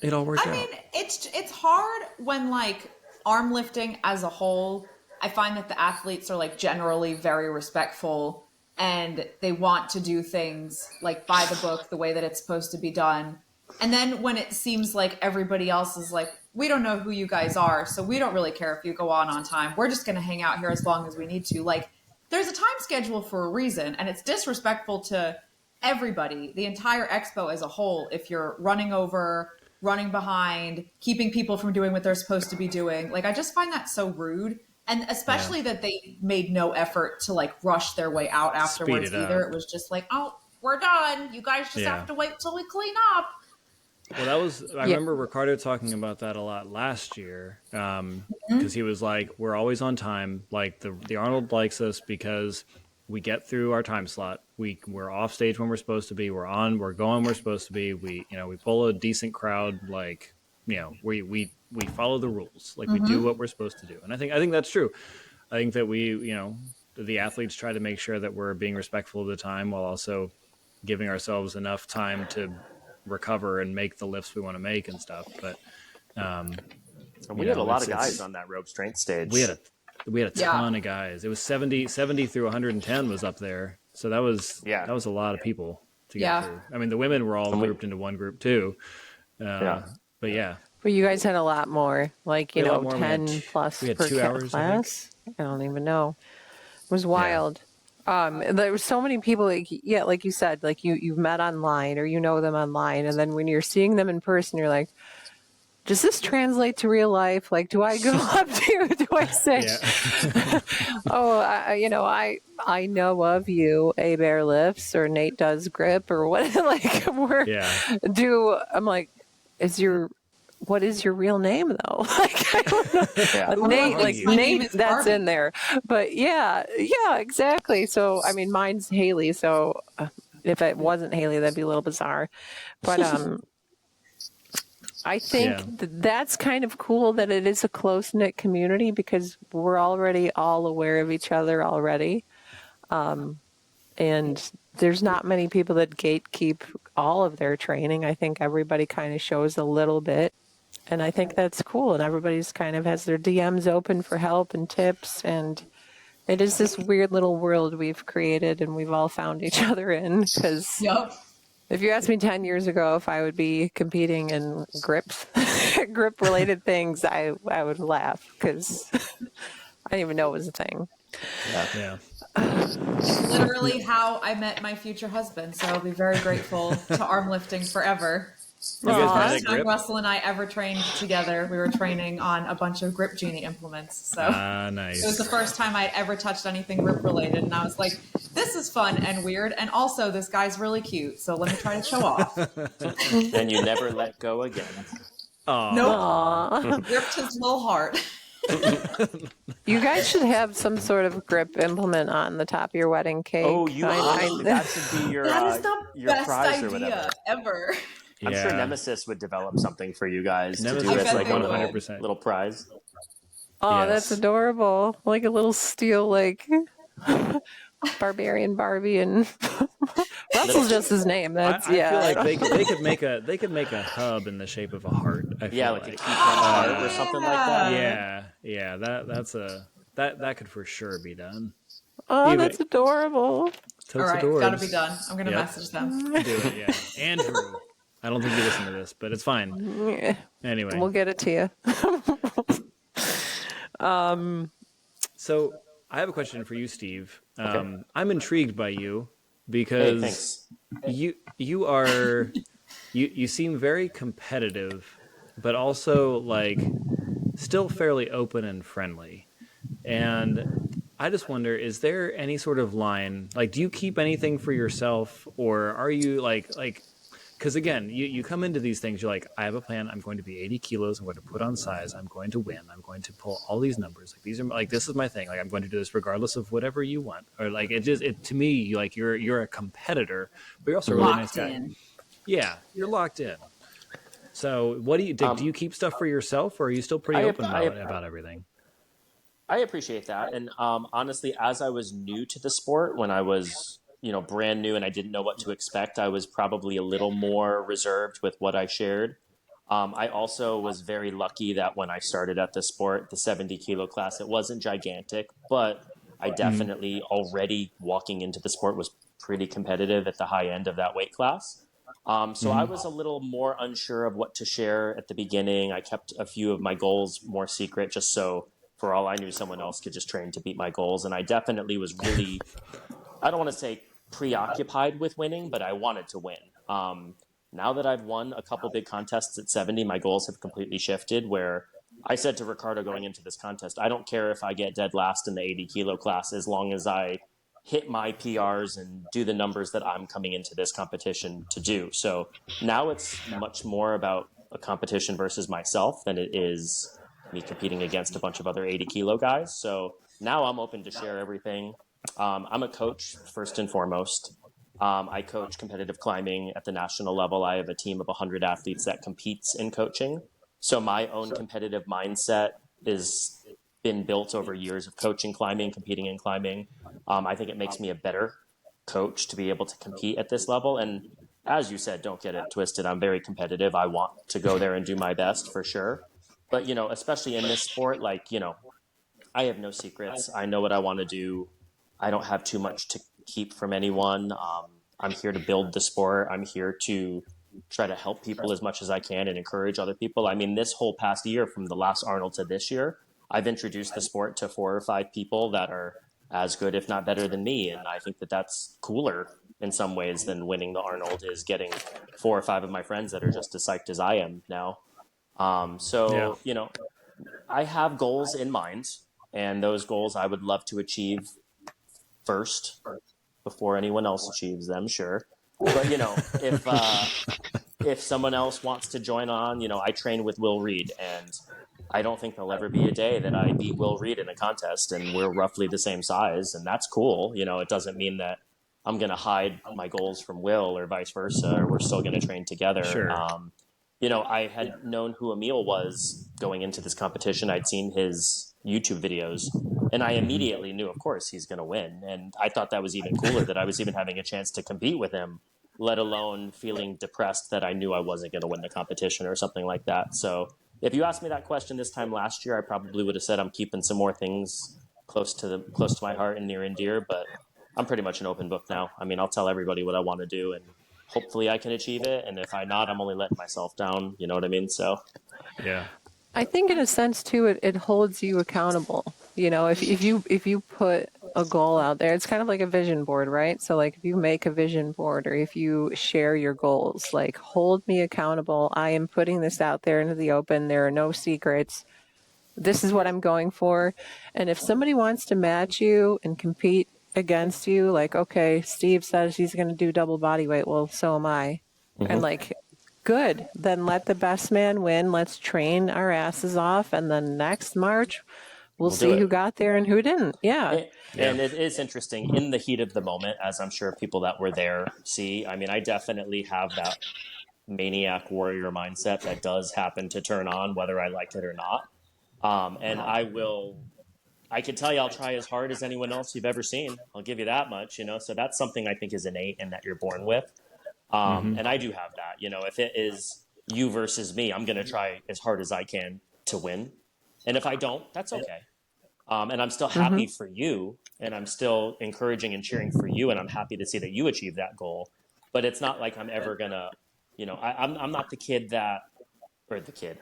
it all worked out. I mean, it's hard when like arm lifting as a whole, I find that the athletes are like generally very respectful and they want to do things like by the book, the way that it's supposed to be done. And then when it seems like everybody else is like, we don't know who you guys are, so we don't really care if you go on time. We're just going to hang out here as long as we need to. Like, there's a time schedule for a reason, and it's disrespectful to everybody, the entire expo as a whole, if you're running over, running behind, keeping people from doing what they're supposed to be doing. Like, I just find that so rude. And especially that they made no effort to like rush their way out afterwards either. It was just like, oh, we're done. You guys just have to wait till we clean up. Well, that was, I remember Ricardo talking about that a lot last year, because he was like, we're always on time. Like the Arnold likes us because we get through our time slot. We're off stage when we're supposed to be. We're going where we're supposed to be. We pull a decent crowd. Like, we follow the rules. Like we do what we're supposed to do. And I think that's true. I think that the athletes try to make sure that we're being respectful of the time while also giving ourselves enough time to recover and make the lifts we want to make and stuff. But we had a lot of guys on that rope strength stage. We had a ton of guys. It was 70 through 110 was up there. So that was a lot of people to get through. I mean, the women were all grouped into one group too. But yeah. But you guys had a lot more, like, 10 plus we had per 2 hours, class. I don't even know. It was wild. There were so many people, like you said, like you've met online or them online. And then when you're seeing them in person, you're like, does this translate to real life? Like, do I go up to you? Do I say, I know of you, A Bear lifts or Nate does grip or what? Like, I'm like, what is your real name though? Like, I don't know. Nate, that's in there. But yeah, exactly. So, I mean, mine's Haley. So if it wasn't Haley, that'd be a little bizarre. But I think that's kind of cool that it is a close-knit community because we're already all aware of each other already. And there's not many people that gatekeep all of their training. I think everybody kind of shows a little bit. And I think that's cool. And everybody's kind of has their DMs open for help and tips. And it is this weird little world we've created and we've all found each other in. Because if you asked me 10 years ago if I would be competing in grip-related things, I would laugh because I didn't even know it was a thing. Yeah. It's literally how I met my future husband. So I'll be very grateful to arm lifting forever. You guys met at Last time grip? Russell and I ever trained together, we were training on a bunch of Grip Genie implements. So nice. It was the first time I'd ever touched anything grip related, and I was like, "This is fun and weird, and also this guy's really cute. So let me try to show off." And you never let go again. Nope. Gripped his little heart. You guys should have some sort of grip implement on the top of your wedding cake. Oh, that should be your That is the your best prize or idea whatever. ever. I'm sure Nemesis would develop something for you guys to Nemesis do I as bet like they one will. 100%. little prize. Oh, Yes. that's adorable. Like a little steel, like barbarian Barbie, and Russell's just his name. That's I feel like they could make a hub in the shape of a heart. I feel Like a key heart or something like that. Yeah. That could for sure be done. Oh, that's adorable. Totes All right, adorbs. gotta be done. I'm gonna message them. Do it, yeah. Andrew. I don't think you listen to this, but it's fine. Anyway. We'll get it to you. So I have a question for you, Steve. Okay. I'm intrigued by you Hey, because thanks. you seem very competitive, but also like still fairly open and friendly. And I just wonder, is there any sort of line, like, do you keep anything for yourself, or are you like, because again, you come into these things, you're like, I have a plan. I'm going to be 80 kilos. I'm going to put on size. I'm going to win. I'm going to pull all these numbers. Like these are like, this is my thing. Like I'm going to do this regardless of whatever you want. Or like to me, like you're a competitor, but you're also a really nice guy. In. Yeah, you're locked in. So what do you keep stuff for yourself, or are you still pretty open about everything? I appreciate that. And honestly, as I was new to the sport, when I was, brand new and I didn't know what to expect, I was probably a little more reserved with what I shared. I also was very lucky that when I started at the sport, the 70 kilo class, it wasn't gigantic, but I definitely already walking into the sport was pretty competitive at the high end of that weight class. So I was a little more unsure of what to share at the beginning. I kept a few of my goals more secret, just so for all I knew, someone else could just train to beat my goals. And I definitely was really, I don't want to say preoccupied with winning, but I wanted to win. Now that I've won a couple big contests at 70, my goals have completely shifted, where I said to Ricardo going into this contest, I don't care if I get dead last in the 80 kilo class, as long as I hit my PRs and do the numbers that I'm coming into this competition to do. So now it's much more about a competition versus myself than it is me competing against a bunch of other 80 kilo guys. So now I'm open to share everything. I'm a coach first and foremost. I coach competitive climbing at the national level. I have a team of 100 athletes that competes in coaching. So my own competitive mindset is been built over years of coaching climbing, competing in climbing. I think it makes me a better coach to be able to compete at this level. And as you said, don't get it twisted. I'm very competitive. I want to go there and do my best for sure. But, especially in this sport, I have no secrets. I know what I want to do. I don't have too much to keep from anyone. I'm here to build the sport. I'm here to try to help people as much as I can and encourage other people. I mean, this whole past year, from the last Arnold to this year, I've introduced the sport to 4 or 5 people that are as good, if not better than me. And I think that that's cooler in some ways than winning the Arnold, is getting 4 or 5 of my friends that are just as psyched as I am now. I have goals in mind, and those goals I would love to achieve first before anyone else achieves them, sure. But, if someone else wants to join on, I train with Will Reed, and I don't think there'll ever be a day that I beat Will Reed in a contest, and we're roughly the same size, and that's cool. It doesn't mean that I'm going to hide my goals from Will or vice versa, or we're still going to train together. Sure. I had known who Emil was going into this competition. I'd seen his YouTube videos, and I immediately knew, of course, he's going to win. And I thought that was even cooler, that I was even having a chance to compete with him, let alone feeling depressed that I knew I wasn't going to win the competition or something like that. So if you asked me that question this time last year, I probably would have said I'm keeping some more things close to my heart and near and dear, but I'm pretty much an open book now. I mean, I'll tell everybody what I want to do, and hopefully I can achieve it. And if I'm not, I'm only letting myself down. You know what I mean? So, yeah. I think in a sense too, it holds you accountable. If you put a goal out there, it's kind of like a vision board, right? So like if you make a vision board, or if you share your goals, like hold me accountable. I am putting this out there into the open. There are no secrets. This is what I'm going for. And if somebody wants to match you and compete against you, like, okay, Steve says he's going to do double body weight. Well, so am I. And good, then let the best man win. Let's train our asses off. And then next March, we'll see who got there and who didn't. Yeah. And it is interesting in the heat of the moment, as I'm sure people that were there see. I mean, I definitely have that maniac warrior mindset that does happen to turn on, whether I like it or not. And I can tell you, I'll try as hard as anyone else you've ever seen. I'll give you that much, so that's something I think is innate and that you're born with. And I do have that, if it is you versus me, I'm going to try as hard as I can to win. And if I don't, that's okay. And I'm still happy for you, and I'm still encouraging and cheering for you. And I'm happy to see that you achieve that goal, but it's not like I'm ever gonna, I'm not the kid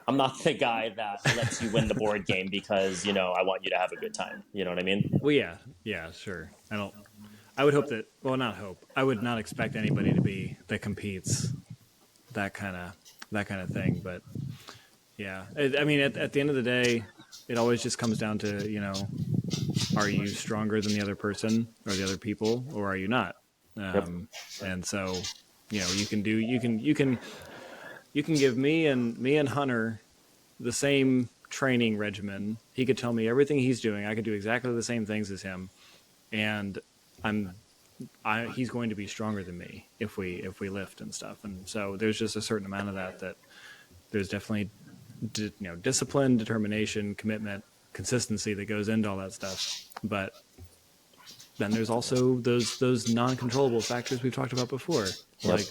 I'm not the guy that lets you win the board game because, I want you to have a good time. You know what I mean? Well, yeah, sure. I would hope that, well, not hope. I would not expect anybody to be that competes that kind of thing. But yeah, I mean, at the end of the day, it always just comes down to, are you stronger than the other person or the other people, or are you not? And so you can give me and Hunter the same training regimen. He could tell me everything he's doing. I could do exactly the same things as him, and he's going to be stronger than me if we lift and stuff. And so there's just a certain amount of that there's definitely discipline, determination, commitment, consistency that goes into all that stuff. But then there's also those non-controllable factors we've talked about before, like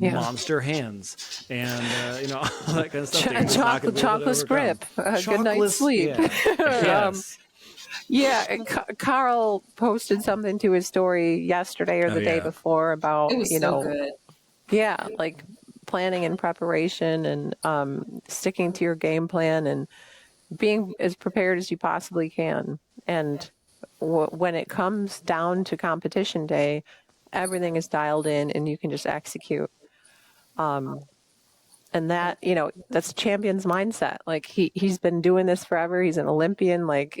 monster hands and all that kind of stuff. Chocolate grip, good night's sleep. Yeah. Yes. And Carl posted something to his story yesterday or the day before about It was so good. like planning and preparation and sticking to your game plan and being as prepared as you possibly can. And when it comes down to competition day, everything is dialed in and you can just execute. And that, that's a champion's mindset. Like he's been doing this forever. He's an Olympian. Like,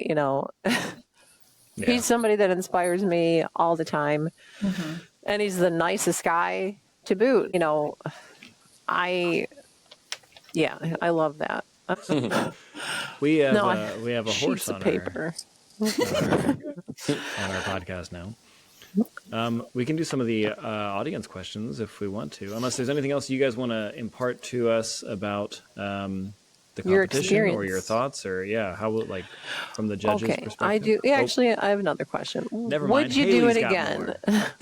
he's somebody that inspires me all the time. Mm-hmm. And he's the nicest guy to boot. I love that. We have a horse on paper. On our podcast now. We can do some of the audience questions if we want to, unless there's anything else you guys want to impart to us about the competition or your thoughts, or how from the judges' perspective. I do. Yeah, actually, I have another question. Never mind. Would you do it Haley's again?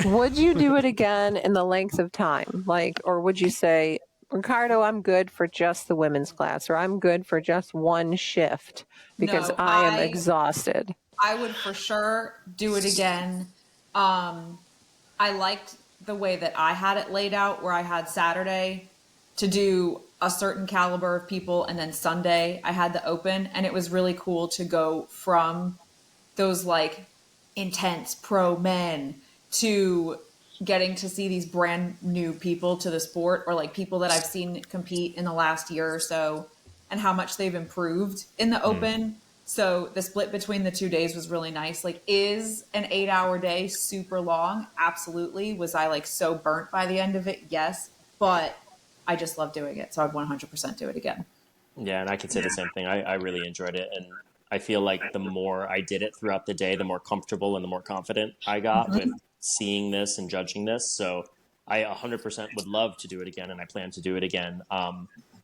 Would you do it again in the length of time, or would you say, Ricardo, I'm good for just the women's class, or I'm good for just one shift because I am exhausted? I would for sure do it again. I liked the way that I had it laid out, where I had Saturday to do a certain caliber of people, and then Sunday I had the open, and it was really cool to go from those intense pro men to getting to see these brand new people to the sport, or people that I've seen compete in the last year or so, and how much they've improved in the open. So the split between the 2 days was really nice. Is an 8-hour day super long? Absolutely. Was I so burnt by the end of it? Yes. But I just love doing it. So I'd 100% do it again. Yeah. And I could say the same thing. I really enjoyed it. And I feel like the more I did it throughout the day, the more comfortable and the more confident I got with seeing this and judging this. So I 100% would love to do it again. And I plan to do it again.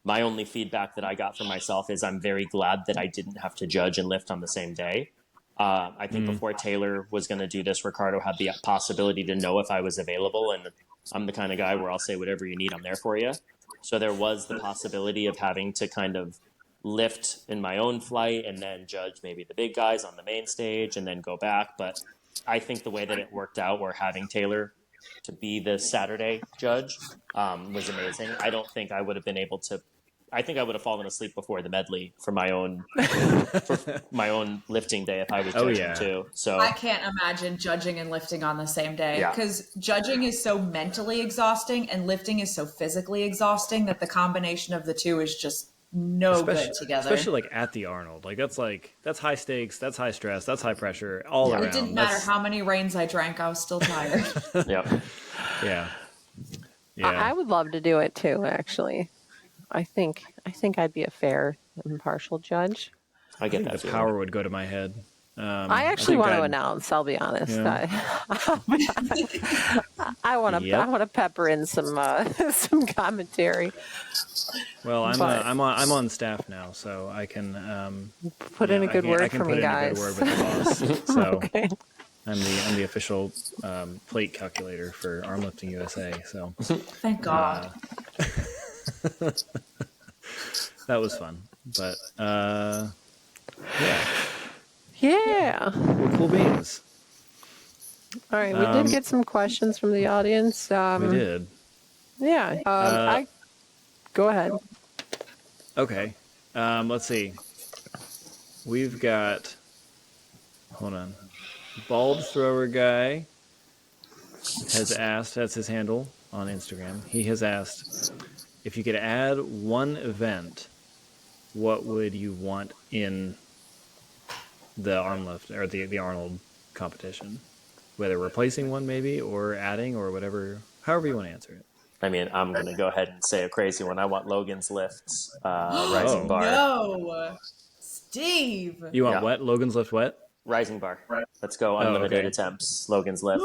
My only feedback that I got from myself is I'm very glad that I didn't have to judge and lift on the same day. I think before Taylor was going to do this, Ricardo had the possibility to know if I was available. And I'm the kind of guy where I'll say whatever you need, I'm there for you. So there was the possibility of having to kind of lift in my own flight and then judge maybe the big guys on the main stage and then go back. But I think the way that it worked out, where having Taylor to be the Saturday judge was amazing. I don't think I would have been able to. I think I would have fallen asleep before the medley for my own lifting day if I was judging too. So I can't imagine judging and lifting on the same day, because judging is so mentally exhausting and lifting is so physically exhausting that the combination of the two is just good together. Especially at the Arnold, that's high stakes, that's high stress, that's high pressure all around. It didn't matter how many rains I drank, I was still tired. Yeah. I would love to do it too, actually. I think I'd be a fair, impartial judge. I get that. The power would go to my head. I actually want to announce. I'll be honest. Yeah. I want to pepper in some commentary. Well, I'm on staff now, so I can put in a good word for me, guys. I can put in a good word with the boss. So okay. I'm the official plate calculator for Armlifting USA. So thank God. That was fun, but yeah, cool beans. All right, we did get some questions from the audience. We did. Yeah. Go ahead. Okay. Let's see. We've got. Hold on. Bald Thrower Guy has asked. That's his handle on Instagram. He has asked, if you could add one event, what would you want in the arm lift or the Arnold competition? Whether replacing one maybe or adding or whatever, however you want to answer it. I mean, I'm going to go ahead and say a crazy one. I want Logan's Lift Rising Oh. Bar. No, Steve. You want Yeah. what? Logan's Lift what? Rising Bar. Let's go unlimited okay. attempts. Logan's Lift.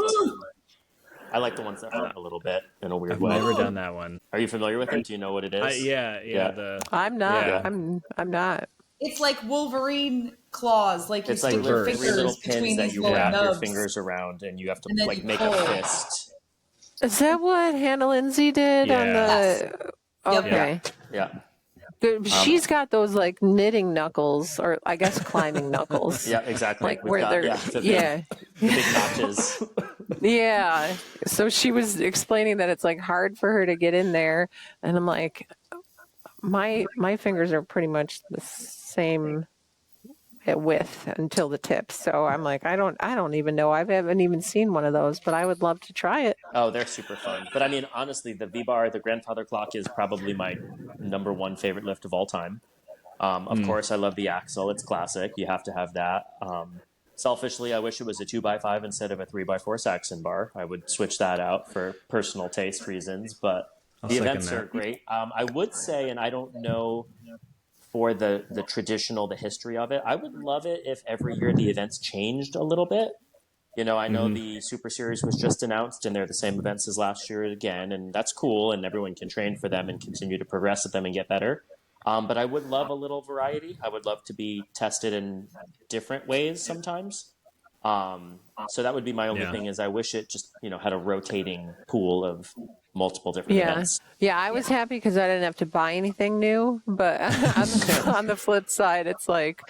I like the ones that hurt a little bit in a weird I've way. never done that one. Are you familiar with it? Do you know what it is? Yeah. I'm not. Yeah. I'm not. It's like Wolverine claws. Like you It's like stick your reverse. three little fingers between pins that these you little wrap your nubs. fingers around, and you have to And then like you make pull. a fist. Is that what Hannah Lindsay did on Yeah. the? Yep. Okay. Yeah. She's got those like knitting knuckles, or I guess climbing knuckles. Yeah, exactly. Like We've where got, they're the big notches. yeah. So she was explaining that it's like hard for her to get in there, and I'm like, my fingers are pretty much the same width until the tips. So I'm like, I don't even know. I haven't even seen one of those, but I would love to try it. Oh, they're super fun. But I mean, honestly, the V-Bar, the grandfather clock, is probably my number one favorite lift of all time. Of course, I love the axle. It's classic. You have to have that. Selfishly, I wish it was a 2x5 instead of a 3x4 Saxon bar. I would switch that out for personal taste reasons, but the events are great. I would say, and I don't know for the traditional, the history of it, I would love it if every year the events changed a little bit. You know, I know the Super Series was just announced, and they're the same events as last year again, and that's cool, and everyone can train for them and continue to progress at them and get better. But I would love a little variety. I would love to be tested in different ways sometimes. So that would be my only thing is I wish it just, had a rotating pool of multiple different events. Yeah, I was happy because I didn't have to buy anything new. But on the flip side, it's like,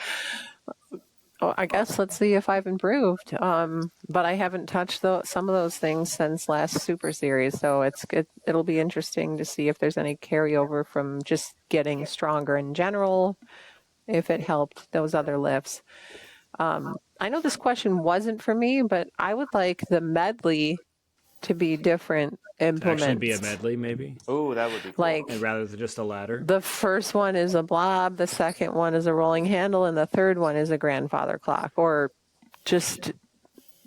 I guess let's see if I've improved. But I haven't touched some of those things since last Super Series, so it'll be interesting to see if there's any carryover from just getting stronger in general, if it helped those other lifts. I know this question wasn't for me, but I would like the medley to be different implements. Actually be a medley, maybe? Oh, that would be cool. Like, And rather than just a ladder? the first one is a blob, the second one is a rolling handle, and the third one is a grandfather clock, or just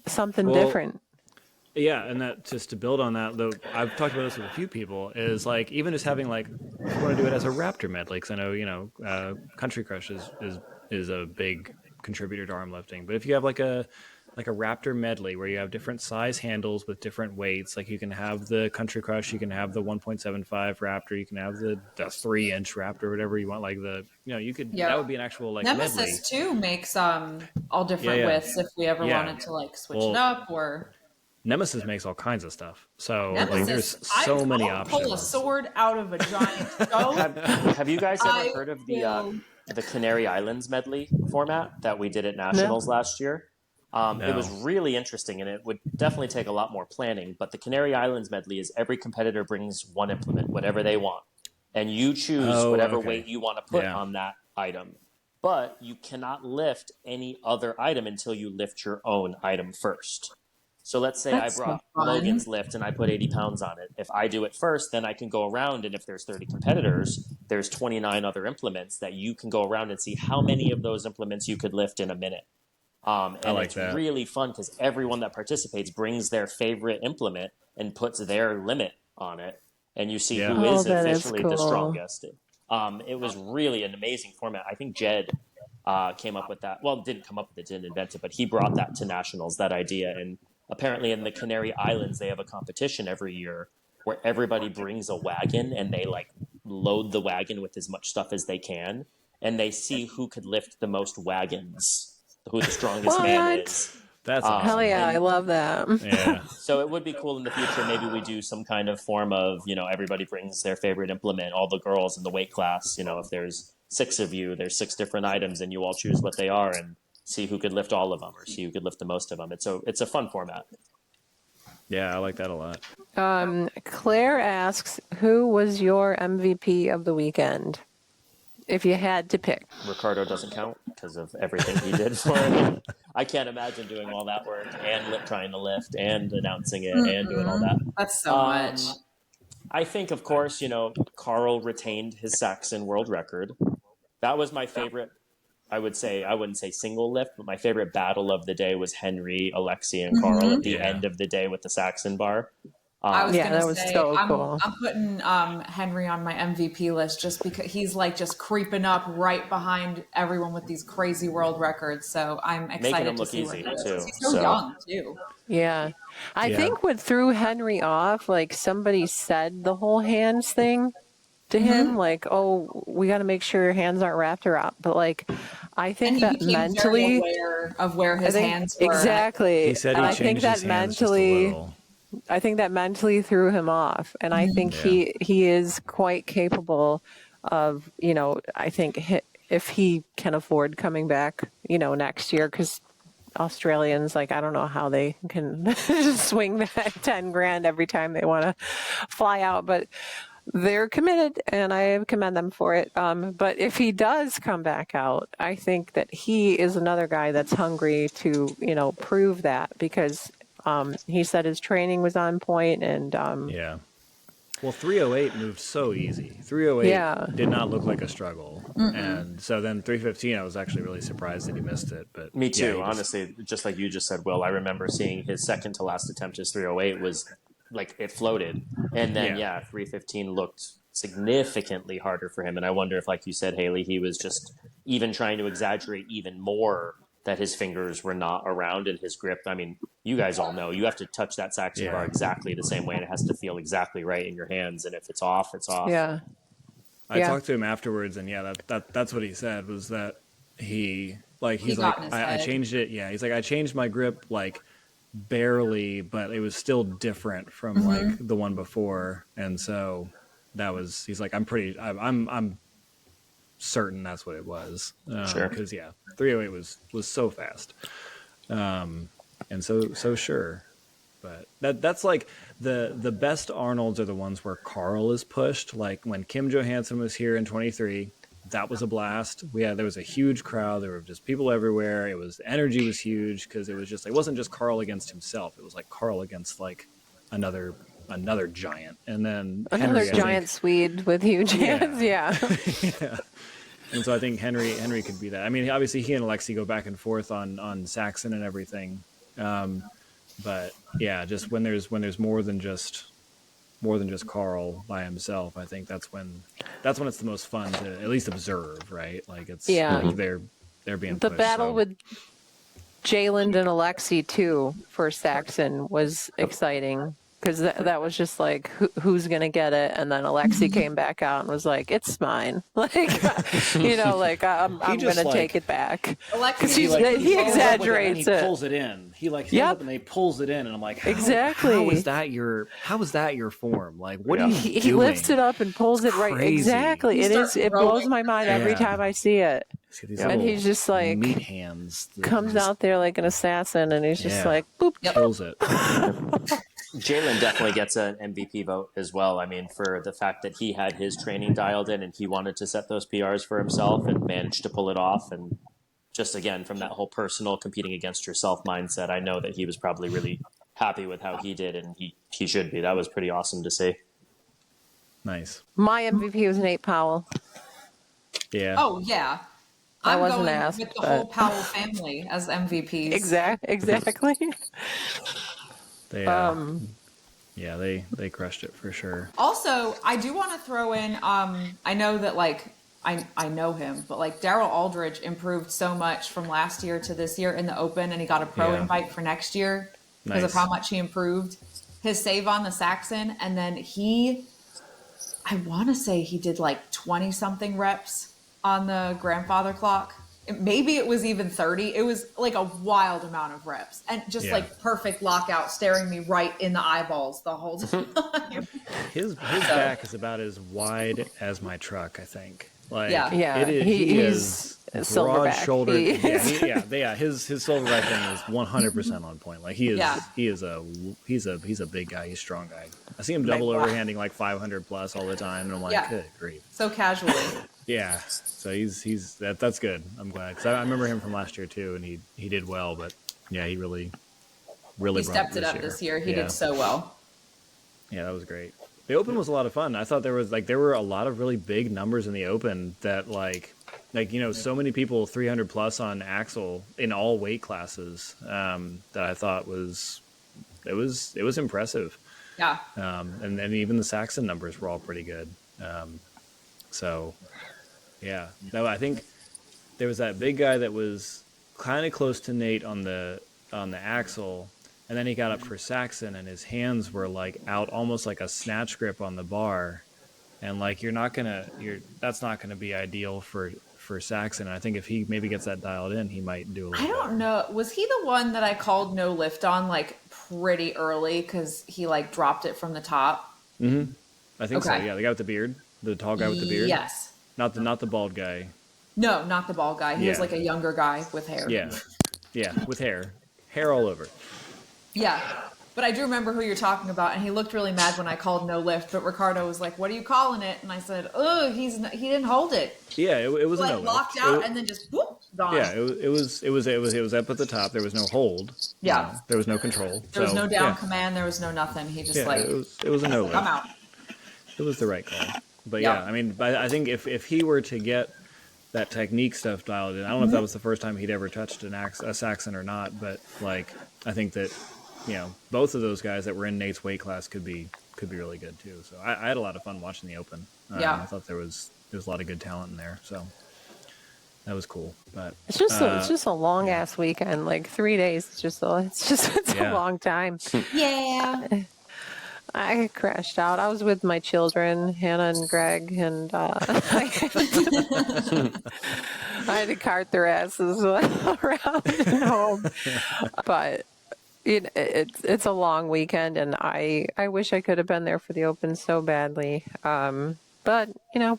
something different. Yeah, and that just to build on that, though, I've talked about this with a few people, is like even just having like, if you want to do it as a Raptor medley, because I know, Country Crush is a big contributor to arm lifting, but if you have like a Raptor medley where you have different size handles with different weights, like you can have the Country Crush, you can have the 1.75 Raptor, you can have the 3-inch Raptor, whatever you want, like you could, that would be an actual like Nemesis medley. too makes all different widths if we ever wanted to like switch it up or. Nemesis makes all kinds of stuff, so Nemesis, like there's so many options. Pull a sword out of a giant stone. Have you guys ever heard of the Canary Islands medley format that we did at Nationals last year? It was really interesting, and it would definitely take a lot more planning. But the Canary Islands medley is every competitor brings one implement, whatever they want, and you choose whatever weight you want to put on that item. But you cannot lift any other item until you lift your own item first. So let's say I brought Logan's lift and I put 80 pounds on it. If I do it first, then I can go around, and if there's 30 competitors, there's 29 other implements that you can go around and see how many of those implements you could lift in a minute. And it's really fun because everyone that participates brings their favorite implement and puts their limit on it, and you see who is officially the strongest. It was really an amazing format. I think Jed came up with that. Well, didn't come up with it, didn't invent it, but he brought that to Nationals, that idea. And apparently in the Canary Islands, they have a competition every year where everybody brings a wagon and they like load the wagon with as much stuff as they can. And they see who could lift the most wagons, who the strongest man is. That's hell yeah, I love that. Yeah. So it would be cool in the future. Maybe we do some kind of form of, everybody brings their favorite implement, all the girls in the weight class. If there's 6 of you, there's 6 different items, and you all choose what they are and see who could lift all of them or see who could lift the most of them. It's a fun format. Yeah, I like that a lot. Claire asks, who was your MVP of the weekend? If you had to pick. Ricardo doesn't count because of everything he did for it. I can't imagine doing all that work and trying to lift and announcing it and doing all that. That's so much. I think, of course, Carl retained his Saxon world record. That was my favorite. I wouldn't say single lift, but my favorite battle of the day was Henry, Alexi, and Carl at the end of the day with the Saxon bar. I was Yeah, gonna that was say so cool. I'm putting Henry on my MVP list just because he's like just creeping up right behind everyone with these crazy world records. So I'm Making excited him to look see where easy he is. too. He's so So young too. Yeah. I Yeah. think what threw Henry off, like somebody said the whole hands thing to him, like, oh, we got to make sure your hands aren't wrapped around. But like, I And think he that became very mentally, aware of where I his think hands were. exactly. He said And he I think changed his that hands just a mentally, little. I think that mentally threw him off. And I think Yeah. he is quite capable of, I think if he can afford coming back, next year, because Australians, like, I don't know how they can swing that 10 grand every time they want to fly out, but they're committed and I commend them for it. But if he does come back out, I think that he is another guy that's hungry to, prove that because he said his training was on point and Yeah. Well, 308 moved so easy. 308 yeah. did not look like a struggle. And so then 315, I was actually really surprised that he missed it. But me yeah, too. he just, Honestly, just like you just said, Will, I remember seeing his second to last attempt as 308 was like it floated, and then Yeah. 315 looked significantly harder for him. And I wonder if, like you said, Haley, he was just even trying to exaggerate even more that his fingers were not around in his grip. I mean, you guys all know you have to touch that saxon bar Yeah. exactly the same way, and it has to feel exactly right in your hands. And if it's off, it's off. Yeah. I Yeah. talked to him afterwards, and yeah, that's what he said was that he's got like, in his I head. changed it. Yeah, he's like, I changed my grip like barely, but it was still different from like the one before, and so that was. He's like, I'm certain that's what it was. Sure. Because 308 was so fast, and so sure. But that's like the best Arnolds are the ones where Carl is pushed. Like when Kim Johansson was here in 23, that was a blast. There was a huge crowd. There were just people everywhere. Energy was huge because it wasn't just Carl against himself. It was like Carl against like another giant, and then Another Henry, giant Swede with huge hands. Yeah. yeah. And so I think Henry could be that. I mean, obviously he and Alexi go back and forth on Saxon and everything. But yeah, just when there's more than just Carl by himself, I think that's when it's the most fun to at least observe, right? Like it's like they're being The pushed, battle so. with Jalen and Alexi too for Saxon was exciting because that was just like who's gonna get it, and then Alexi came back out and was like, "It's mine," like like I'm just, gonna like- take it back Alexi, because He he follows up with it and exaggerates he it. pulls it in. He like stands Yep. up and he pulls it in, and I'm like, Exactly. How is that your form? Like, what are you He doing? lifts it up and pulls it right. crazy. Exactly. He It starts blows throwing my mind every Yeah. time I see it. He's got these And little he's just like meat hands. That comes just out there like an assassin, and he's just Yeah. like boop. kills it. Jalen definitely gets an MVP vote as well. I mean, for the fact that he had his training dialed in and he wanted to set those PRs for himself and managed to pull it off. And just again, from that whole personal competing against yourself mindset, I know that he was probably really happy with how he did, and he should be. That was pretty awesome to see. Nice. My MVP was Nate Powell. Yeah. oh yeah, I I'm wasn't going asked, with the but- whole Powell family as MVPs. Exactly. They yeah, they crushed it for sure. Also, I do want to throw in. I know that like I know him, but like Daryl Aldridge improved so much from last year to this year in the Open, and he got a pro Yeah. invite for next year because of Nice. how much he improved. His save on the Saxon, and then I want to say he did like 20 something reps on the grandfather clock. Maybe it was even 30. It was like a wild amount of reps and just Yeah. like perfect lockout, staring me right in the eyeballs the whole time. His back is about as wide as my truck, I think. Like, Yeah. Yeah, it is, he's he is a silverback. broad-shouldered. He is. Yeah. His silverback thing is 100% on point. Like he is, Yeah. he's a big guy. He's a strong guy. I see him double Wow. overhanding like 500 plus all the time, and I'm like, Yeah. good grief. So casually. Yeah. So that's good. I'm glad because I remember him from last year too, and he did well. But yeah, he really He brought stepped it up this year. He Yeah. did so well. Yeah, that was great. The Open was a lot of fun. I thought there were a lot of really big numbers in the Open that like so many people 300 plus on Axel in all weight classes that I thought was impressive. Yeah. And even the Saxon numbers were all pretty good. So, yeah. No, I think there was that big guy that was kind of close to Nate on the axle, and then he got up for Saxon, and his hands were like out, almost like a snatch grip on the bar, and like that's not gonna be ideal for Saxon. And I think if he maybe gets that dialed in, he might do a little. I don't know. Was he the one that I called no lift on like pretty early because he like dropped it from the top? Mm-hmm. I think so. Okay. Yeah, the guy with the beard, the tall guy with the beard. Yes. Not the bald guy. No, not the bald guy. He was Yeah. like a younger guy with hair. Yeah, with hair all over. Yeah. But I do remember who you're talking about, and he looked really mad when I called no lift. But Ricardo was like, "What are you calling it?" And I said, "Oh, he didn't hold it." Yeah, it was Like a no locked lift. out and then just whoop, gone. Yeah, it was up at the top. There was no hold. Yeah. There was no control. There was no down yeah. command. There was no nothing. He just Yeah, like it was a no lift. come out. It was the right call. But Yeah. yeah, I mean, I think if he were to get that technique stuff dialed in, I don't know if that was the first time he'd ever touched a Saxon or not, but like I think that both of those guys that were in Nate's weight class could be really good too. So I had a lot of fun watching the Open. Yeah. I thought there was a lot of good talent in there. So that was cool. But It's just a long ass weekend, like 3 days. It's Yeah. a long time. Yeah. I crashed out. I was with my children, Hannah and Greg, and I had to cart their asses around and home. But it's a long weekend, and I wish I could have been there for the Open so badly. But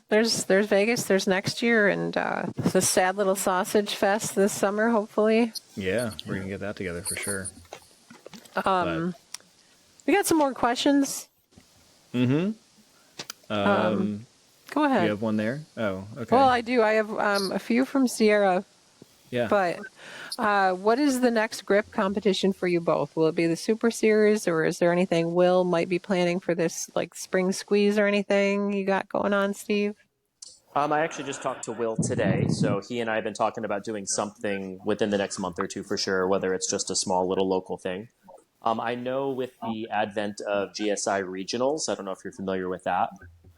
there's Vegas, there's next year, and the sad little sausage fest this summer, hopefully. yeah, we're gonna get that together for sure. We got some more questions. Mm-hmm. Go ahead. You have one there? Oh, okay. Well, I do. I have a few from Sierra. yeah. But what is the next grip competition for you both? Will it be the Super Series, or is there anything Will might be planning for this, like spring squeeze or anything you got going on, Steve? I actually just talked to Will today, so he and I have been talking about doing something within the next month or two for sure, whether it's just a small little local thing. I know with the advent of GSI regionals, I don't know if you're familiar with that,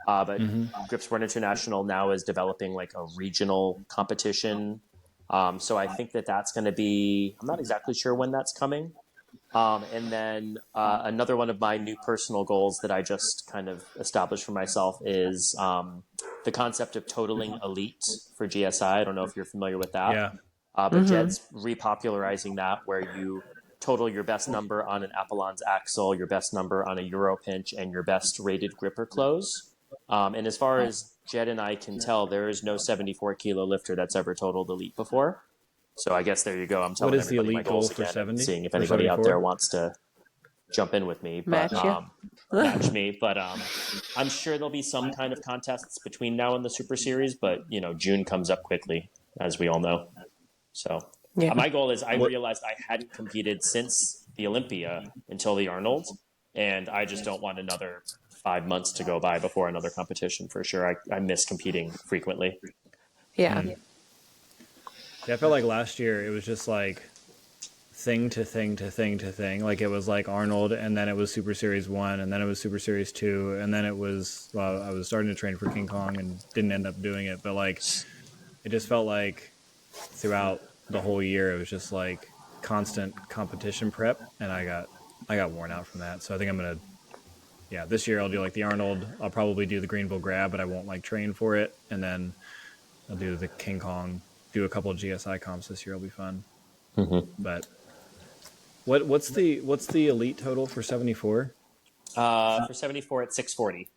but Grip Sport International now is developing like a regional competition. So I think that's going to be, I'm not exactly sure when that's coming. And then another one of my new personal goals that I just kind of established for myself is the concept of totaling elite for GSI. I don't know if you're familiar with that. Yeah. But Jed's repopularizing that, where you total your best number on an Apollon's axle, your best number on a Euro pinch, and your best rated gripper close. And as far as Jed and I can tell, there is no 74 kilo lifter that's ever totaled elite before. So I guess there you go. I'm telling What is the everybody my elite goals goal for again, 70? and seeing if For anybody out 74? there wants to jump in with me. But, Match you? match me. But I'm sure there'll be some kind of contests between now and the Super Series. But, June comes up quickly, as we all know. So Yeah. my goal is I realized I hadn't competed since the Olympia until the Arnold. And I just don't want another 5 months to go by before another competition for sure. I miss competing frequently. Yeah. Yeah, I felt like last year it was just like thing to thing to thing to thing. Like it was like Arnold, and then it was Super Series 1, and then it was Super Series 2, and then it was, well, I was starting to train for King Kong and didn't end up doing it. But like, it just felt like throughout the whole year, it was just like constant competition prep, and I got worn out from that. So I think I'm going to, this year I'll do like the Arnold. I'll probably do the Greenville Grab, but I won't like train for it. And then I'll do the King Kong, do a couple of GSI comps this year. It'll be fun. But what's the elite total for 74? For 74 at 640.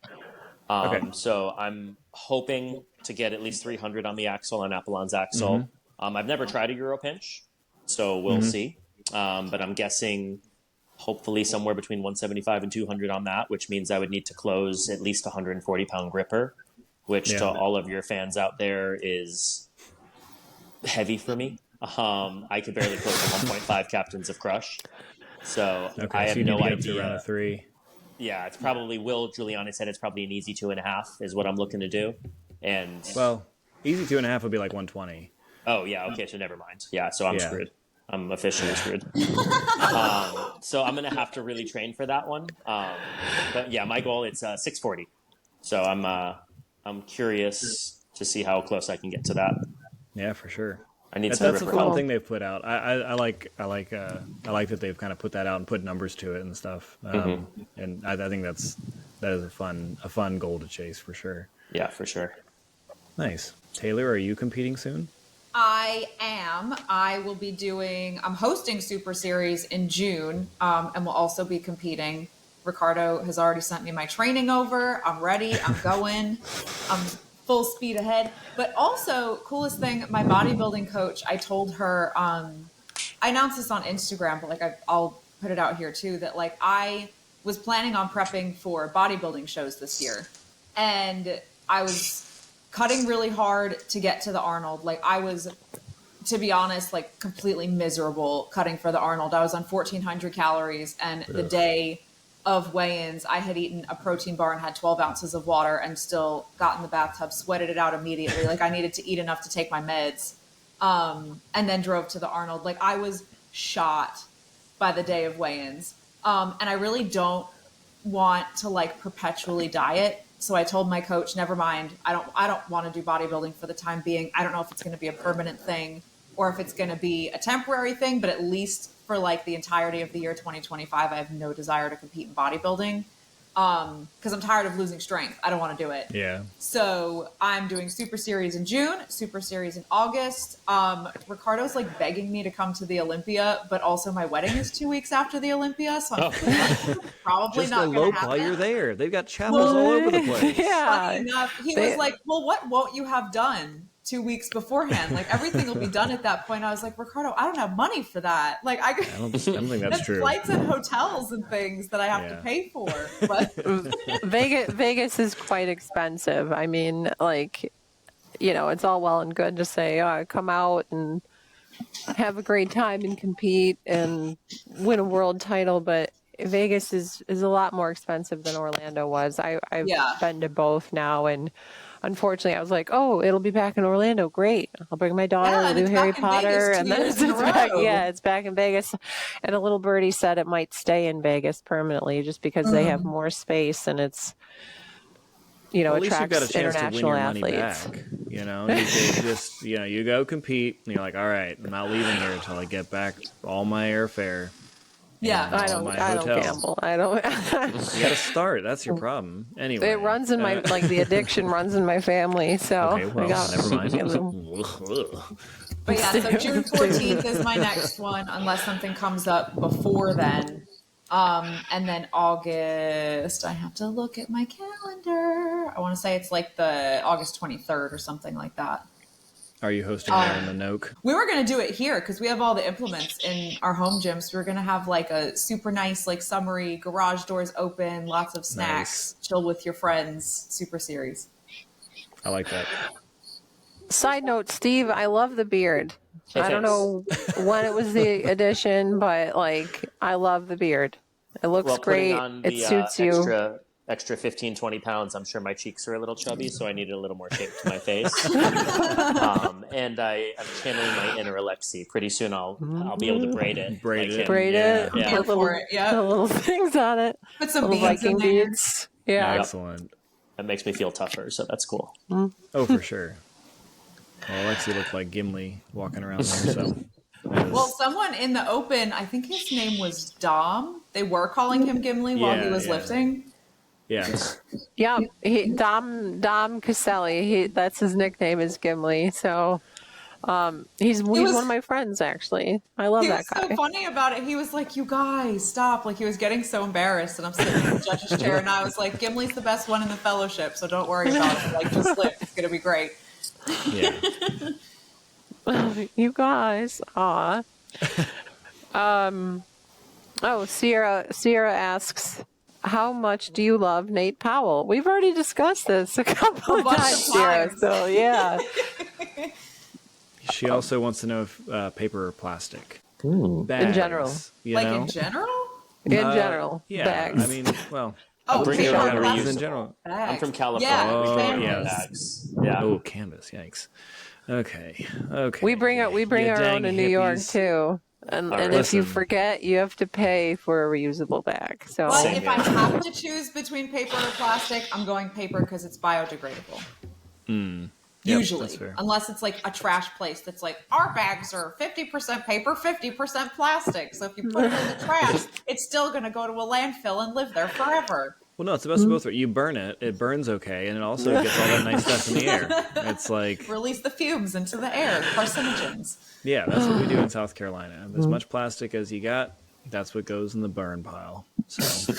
Okay. So I'm hoping to get at least 300 on the axle, on Apollon's axle. I've never tried a Euro pinch, so we'll see. But I'm guessing hopefully somewhere between 175 and 200 on that, which means I would need to close at least 140-pound gripper, which to all of your fans out there is heavy for me. I could barely close the 1.5 Captains of Crush. So Okay, I have so you need no to get up to idea. around a 3. Yeah, it's probably Will Giuliani said it's probably an easy 2.5 is what I'm looking to do. And Well, easy 2.5 would be like 120. oh yeah, okay, so never mind. Yeah, so I'm Yeah. screwed. I'm officially screwed. So I'm gonna have to really train for that one. But yeah, my goal it's 640. So I'm curious to see how close I can get to that. Yeah, for sure. I need some That's a rip fun Cool. thing they've put out. I like that they've kind of put that out and put numbers to it and stuff. And I think that is a fun goal to chase for sure. Yeah, for sure. Nice. Taylor, are you competing soon? I am. I'm hosting Super Series in June, and will also be competing. Ricardo has already sent me my training over. I'm ready. I'm going. I'm full speed ahead. But also, coolest thing, my bodybuilding coach, I told her, I announced this on Instagram, but like I'll put it out here too, that like I was planning on prepping for bodybuilding shows this year. And I was cutting really hard to get to the Arnold. Like I was, to be honest, like completely miserable cutting for the Arnold. I was on 1,400 calories, and the day of weigh-ins, I had eaten a protein bar and had 12 ounces of water and still got in the bathtub, sweated it out immediately. Like I needed to eat enough to take my meds, and then drove to the Arnold. Like I was shot by the day of weigh-ins. And I really don't want to like perpetually diet. So I told my coach, never mind. I don't want to do bodybuilding for the time being. I don't know if it's going to be a permanent thing or if it's going to be a temporary thing, but at least for like the entirety of the year 2025, I have no desire to compete in bodybuilding. Because I'm tired of losing strength. I don't want to do it. Yeah. So I'm doing Super Series in June, Super Series in August. Ricardo's like begging me to come to the Olympia, but also my wedding is 2 weeks after the Olympia, so I'm probably Just not elope going to happen. while you're there. They've got chapels all over the place. Yeah. Funny enough, he was like, "Well, what won't you have done 2 weeks beforehand? Like everything will be done at that point." I was like, "Ricardo, I don't have money for that. Like I don't think that's true. Flights and hotels and things that I have to pay for." But Vegas is quite expensive. I mean, like, you know, it's all well and good to say, oh, come out and have a great time and compete and win a world title, but Vegas is a lot more expensive than Orlando was. I've been to both now, and unfortunately I was like, oh, it'll be back in Orlando. Great. I'll bring my daughter, we'll do Harry Potter, and then it's back, it's back in Vegas. And a little birdie said it might stay in Vegas permanently just because they have more space and it's, you know, Well, at least you've got a attracts chance to win international your money athletes. back. You know, you could just, you know, you go compete, and you're like, all right, I'm not leaving here until I get back all my airfare. yeah, I don't gamble. I don't. You got to start. That's your problem. Anyway, It runs in my like the addiction runs in my family. So Okay, well, never mind. but yeah. So June 14th is my next one, unless something comes up before then. And then August, I have to look at my calendar. I want to say it's like the August 23rd or something like that. Are you hosting there in the Nook? We were going to do it here because we have all the implements in our home gym. So we're going to have like a super nice, like summery garage doors open, lots of snacks, chill with your friends, Super Series. I like that. Side note, Steve, I love the beard. Hey, I don't know when it was the addition, but like I love the beard. It looks great. On It the, suits you. extra 15, 20 pounds, I'm sure my cheeks are a little chubby, so I needed a little more shape to my face. And I'm channeling my inner Alexi. Pretty soon I'll be able to braid it. Braid it. Braid it. Yeah. Put the little things on it. Put some Little beads in Viking there. beads. Yeah. Excellent. That makes me feel tougher, so that's cool. Oh, for sure. Well, Alexi looked like Gimli walking around there, so. Well, someone in the open, I think his name was Dom. They were calling him Gimli while he was lifting. Yeah. Yeah. Dom Caselli. That's his nickname is Gimli. So he's one of my friends actually. I love that guy. He was so funny about it. He was like, "You guys, stop!" Like he was getting so embarrassed, and I'm sitting in the judge's chair, and I was like, "Gimli's the best one in the fellowship, so don't worry about it. Like just lift. It's gonna be great." Yeah. You guys. Aw. Sierra asks, how much do you love Nate Powell? We've already discussed this a couple of times, Sierra. So yeah. She also wants to know if paper or plastic. In general. You Like know? in general? In general. Yeah. Bags. I mean, well. Bring paper your or own plastic in general. bags. I'm from California. Yeah, We can't yes. bring bags. Yeah. Oh, canvas. Yikes. Okay. We bring our You own dang in New York hippies. too. And All right. if you Listen. forget, you have to pay for a reusable bag. So But Same if here. I have to choose between paper or plastic, I'm going paper because it's biodegradable. Yep, Usually, that's fair. unless it's like a trash place that's like, our bags are 50% paper, 50% plastic. So if you put it in the trash, it's still going to go to a landfill and live there forever. Well, no, it's the best of both worlds. You burn it, it burns okay, and it also gets all that nice stuff in the air. It's like, Release the fumes into the air, carcinogens. yeah, that's what we do in South Carolina. As much plastic as you got, that's what goes in the burn pile. So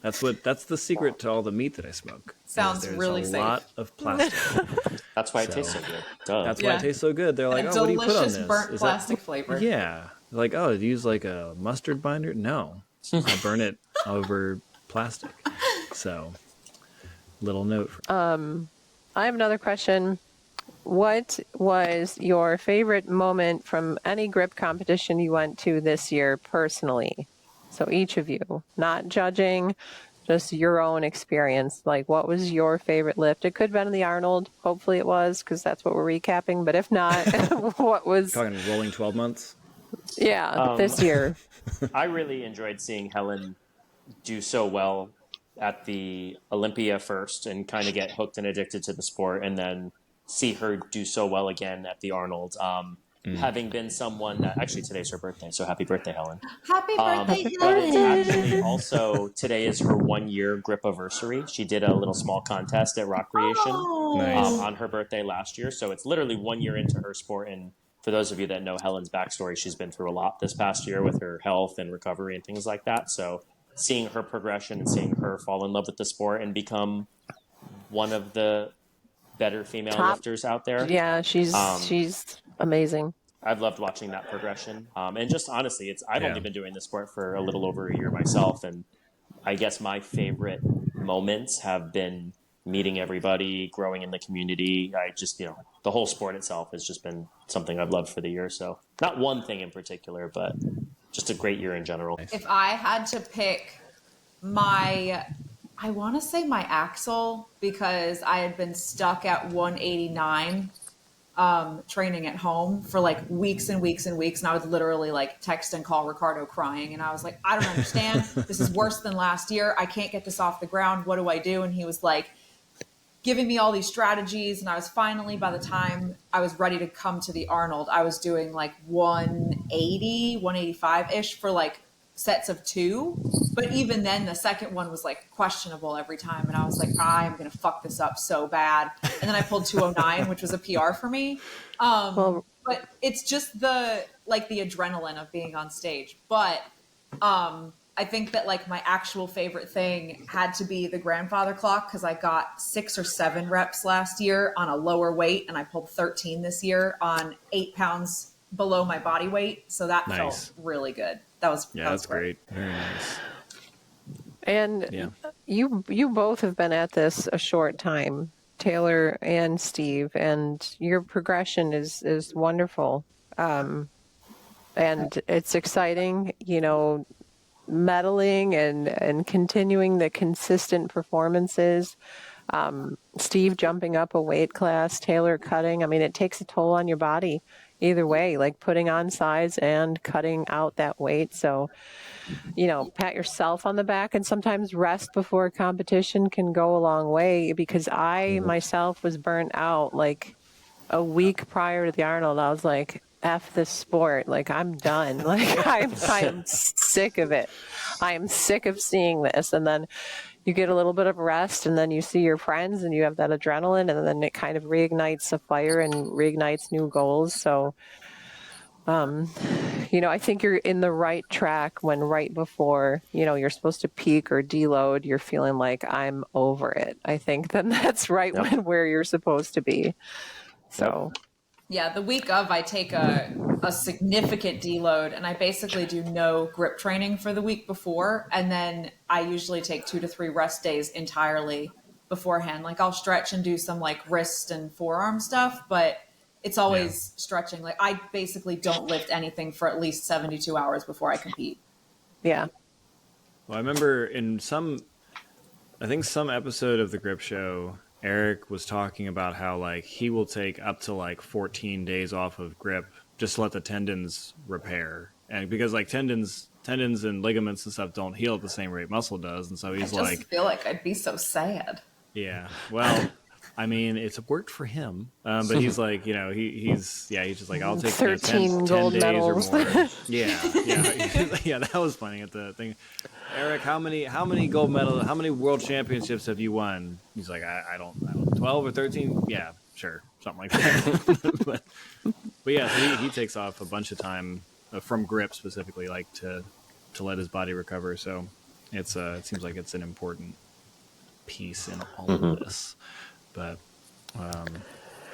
that's the secret to all the meat that I smoke. Sounds There's really a safe. lot of plastic. That's why it tastes so good. Duh. That's why it tastes so good. They're like, A oh, what do you put on delicious this? burnt Is plastic flavor. Yeah. Like, oh, do you use like a mustard binder? No. I burn it over plastic. So, little note. I have another question. What was your favorite moment from any grip competition you went to this year personally? So each of you, not judging, just your own experience. Like, what was your favorite lift? It could have been the Arnold. Hopefully it was, because that's what we're recapping. But if not, what was, Talking rolling 12 months. this year? I really enjoyed seeing Helen do so well at the Olympia first and kind of get hooked and addicted to the sport, and then see her do so well again at the Arnold. Having been someone that actually today's her birthday, so happy birthday, Helen. Happy birthday, But it's Helen. actually also today is her 1 year grip anniversary. She did a little small contest at Rock Creation Nice. on her birthday last year, so it's literally 1 year into her sport. And for those of you that know Helen's backstory, she's been through a lot this past year with her health and recovery and things like that. So seeing her progression and seeing her fall in love with the sport and become one of the better female lifters out there. Yeah, she's amazing. I've loved watching that progression. And just honestly, I've only been doing this sport for a little over a year myself. And I guess my favorite moments have been meeting everybody, growing in the community. I just, the whole sport itself has just been something I've loved for the year. So not one thing in particular, but just a great year in general. If I had to pick I want to say my axle, because I had been stuck at 189 training at home for like weeks and weeks and weeks. And I would literally like text and call Ricardo crying. And I was like, I don't understand. This is worse than last year. I can't get this off the ground. What do I do? And he was like giving me all these strategies. And I was finally, by the time I was ready to come to the Arnold, I was doing like 180, 185-ish for like sets of 2. But even then, the second one was like questionable every time. And I was like, I'm going to fuck this up so bad. And then I pulled 209, which was a PR for me. But it's just the adrenaline of being on stage. But I think that like my actual favorite thing had to be the grandfather clock, because I got 6 or 7 reps last year on a lower weight, and I pulled 13 this year on 8 pounds below my body weight. So that felt really good. That's great. Very nice. And you both have been at this a short time, Taylor and Steve, and your progression is wonderful. And it's exciting, medaling and continuing the consistent performances. Steve jumping up a weight class, Taylor cutting. I mean, it takes a toll on your body either way, like putting on size and cutting out that weight. So, pat yourself on the back, and sometimes rest before a competition can go a long way, because I myself was burnt out like a week prior to the Arnold. I was like, F this sport. Like, I'm done. Like, I'm sick of it. I am sick of seeing this. And then you get a little bit of rest, and then you see your friends, and you have that adrenaline, and then it kind of reignites the fire and reignites new goals. So, I think you're in the right track when right before, you're supposed to peak or deload, you're feeling like I'm over it. I think then that's right when where you're supposed to be. So. Yeah, the week of, I take a significant deload, and I basically do no grip training for the week before. And then I usually take 2 to 3 rest days entirely beforehand. Like, I'll stretch and do some like wrist and forearm stuff, but it's always stretching. Like, I basically don't lift anything for at least 72 hours before I compete. Yeah. Well, I remember in some episode of the Grip Show, Eric was talking about how like he will take up to like 14 days off of grip just let the tendons repair, and because like tendons and ligaments and stuff don't heal at the same rate muscle does, and so he's I just feel like I'd be so sad. yeah, well, I mean, it's worked for him, but he's like, he's just like, I'll take 13 10 gold days medals. or more. Yeah. That was funny at the thing. Eric, how many gold medals, how many world championships have you won? He's like, I don't 12 or 13? Yeah, sure, something like that. but yeah, so he takes off a bunch of time from grip specifically, like to let his body recover. So it seems like it's an important piece in all of this. But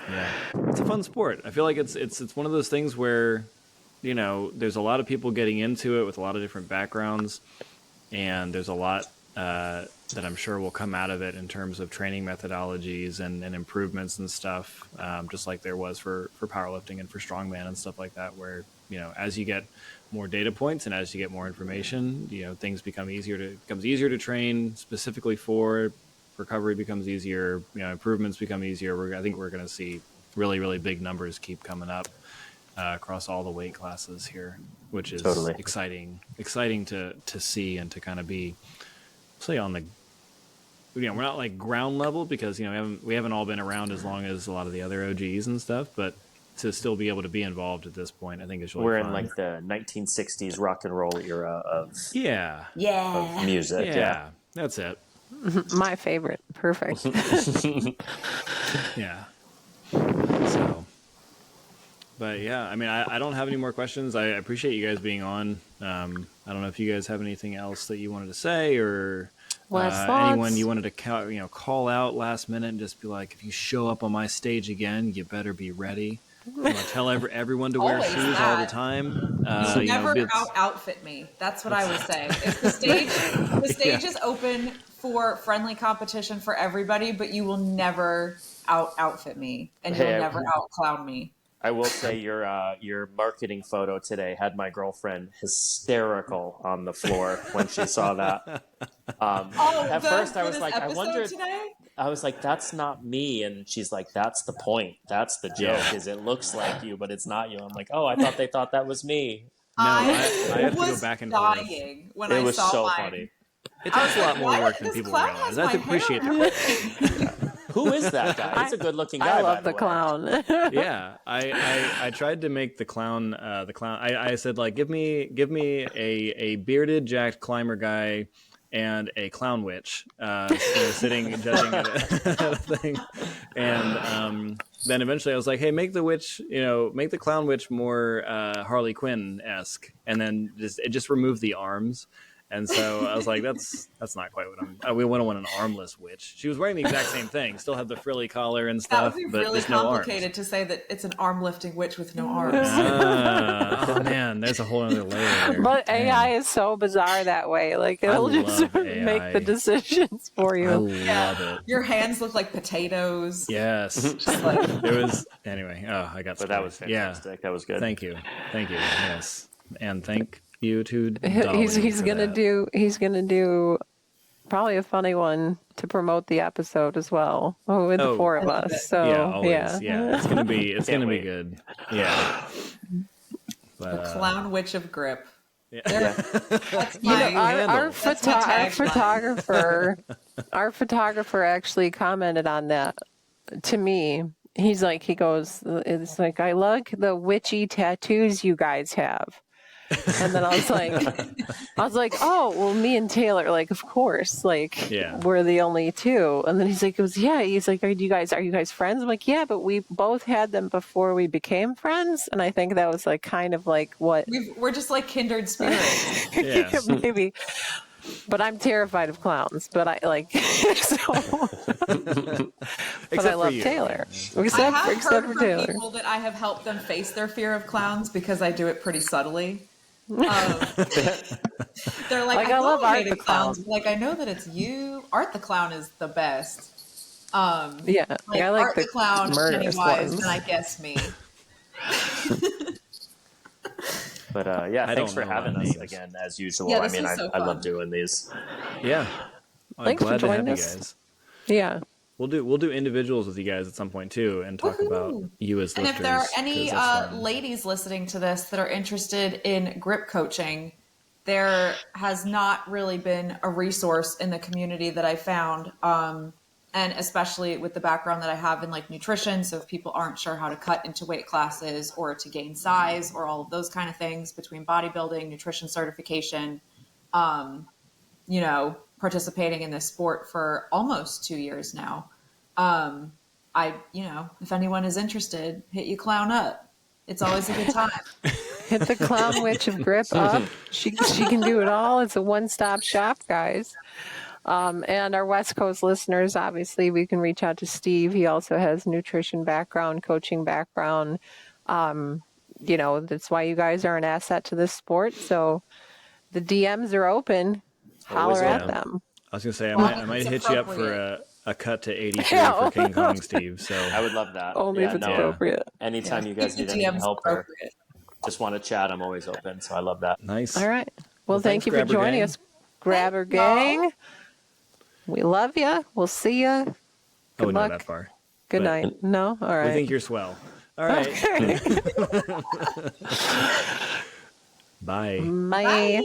yeah, it's a fun sport. I feel like it's one of those things where there's a lot of people getting into it with a lot of different backgrounds, and there's a lot that I'm sure will come out of it in terms of training methodologies and improvements and stuff, just like there was for powerlifting and for strongman and stuff like that, where as you get more data points and as you get more information, things becomes easier to train specifically for. Recovery becomes easier, improvements become easier. I think we're going to see really, really big numbers keep coming up across all the weight classes here, which is Totally exciting to see and to kind of be, say, on the, we're not like ground level because, we haven't all been around as long as a lot of the other OGs and stuff, but to still be able to be involved at this point, I think is really fun. We're in like the 1960s rock and roll era of of music. Yeah, that's it. My favorite. Perfect. Yeah. So, but yeah, I mean, I don't have any more questions. I appreciate you guys being on. I don't know if you guys have anything else that you wanted to say, or anyone you wanted to call out last minute and just be like, if you show up on my stage again, you better be ready. Tell everyone to wear shoes all the time. You never outfit me. That's what I would say. If the stage is open for friendly competition for everybody, but you will never outfit me, and you'll never outclown me. I will say your marketing photo today had my girlfriend hysterical on the floor when she saw that. At first I was like, I wondered. Today? I was like, that's not me, and she's like, that's the point. That's the joke. Is it looks like you, but it's not you. I'm like, oh, I thought they thought that was me. No, I have to go back and forth. When I was saw so mine. funny. It takes a lot more work than people realize. I have to appreciate that. Who is that guy? He's a good-looking guy. I love the clown. Yeah, I tried to make the clown. I said, like, give me a bearded, jacked climber guy and a clown witch sitting and judging at a thing. And then eventually I was like, hey, make the clown witch more Harley Quinn-esque, and then just remove the arms. And so I was like, that's not quite what we want an armless witch. She was wearing the exact same thing, still had the frilly collar and stuff. That would be but really no complicated to say that it's an arm lifting witch with no arms. Oh man, there's a whole other layer there. But AI is so bizarre that way. Like it'll just make the decisions for you. I love it. Your hands look like potatoes. Yes. It was anyway. Oh, I got. But that was fantastic. Yeah. That was good. Thank you. Yes, and thank you to he's gonna do probably a funny one to promote the episode as well with the four of us. So yeah, it's gonna be good. Yeah, the clown witch of grip. Yeah. That's my our photographer actually commented on that to me. He goes, it's like, I like the witchy tattoos you guys have. And then I was like, oh, well, me and Taylor, like, of course, like, we're the only two. And then he's like, are you guys friends? I'm like, yeah, but we both had them before we became friends. And I think that was like kind of like what we're just like kindred spirits. Maybe. But I'm terrified of clowns. But I like but I love Taylor. Except for Taylor. People that I have helped them face their fear of clowns because I do it pretty subtly. They're like, I love Art the Clown. Like, I know that it's you. Art the Clown is the best. I like Art the Clown, Pennywise, and I guess me. But thanks for having us again, as usual. Yeah, I mean, so I love doing these. Yeah, Thanks for joining us. You guys. Yeah. We'll do individuals with you guys at some point too, and talk about you as And lifters. if there are 'cause any that's fun. ladies listening to this that are interested in grip coaching, there has not really been a resource in the community that I found. And especially with the background that I have in like nutrition. So if people aren't sure how to cut into weight classes or to gain size or all of those kind of things between bodybuilding, nutrition certification, you know, participating in this sport for almost 2 years now. You know, if anyone is interested, hit you clown up. It's always a good time. Hit the clown witch of grip up. She can do it all. It's a one-stop shop, guys. And our West Coast listeners, obviously, we can reach out to Steve. He also has nutrition background, coaching background. You know, that's why you guys are an asset to this sport. So the DMs are open. Always Holler at open. them. I was gonna say I Well, might it's hit you up for a cut to 83 for King Kong, Steve. So I would love that. Only if it's appropriate. Anytime you guys need any DM's help or appropriate. just want to chat, I'm always open. So I love that. nice. All right. Well, thanks, thank you for Grabber joining Gang. us, Grabber Gang. We love you. We'll see you. I Good wouldn't luck. go that far. Good but night. No? All We right. think you're swell. All right. Okay. Bye. Bye.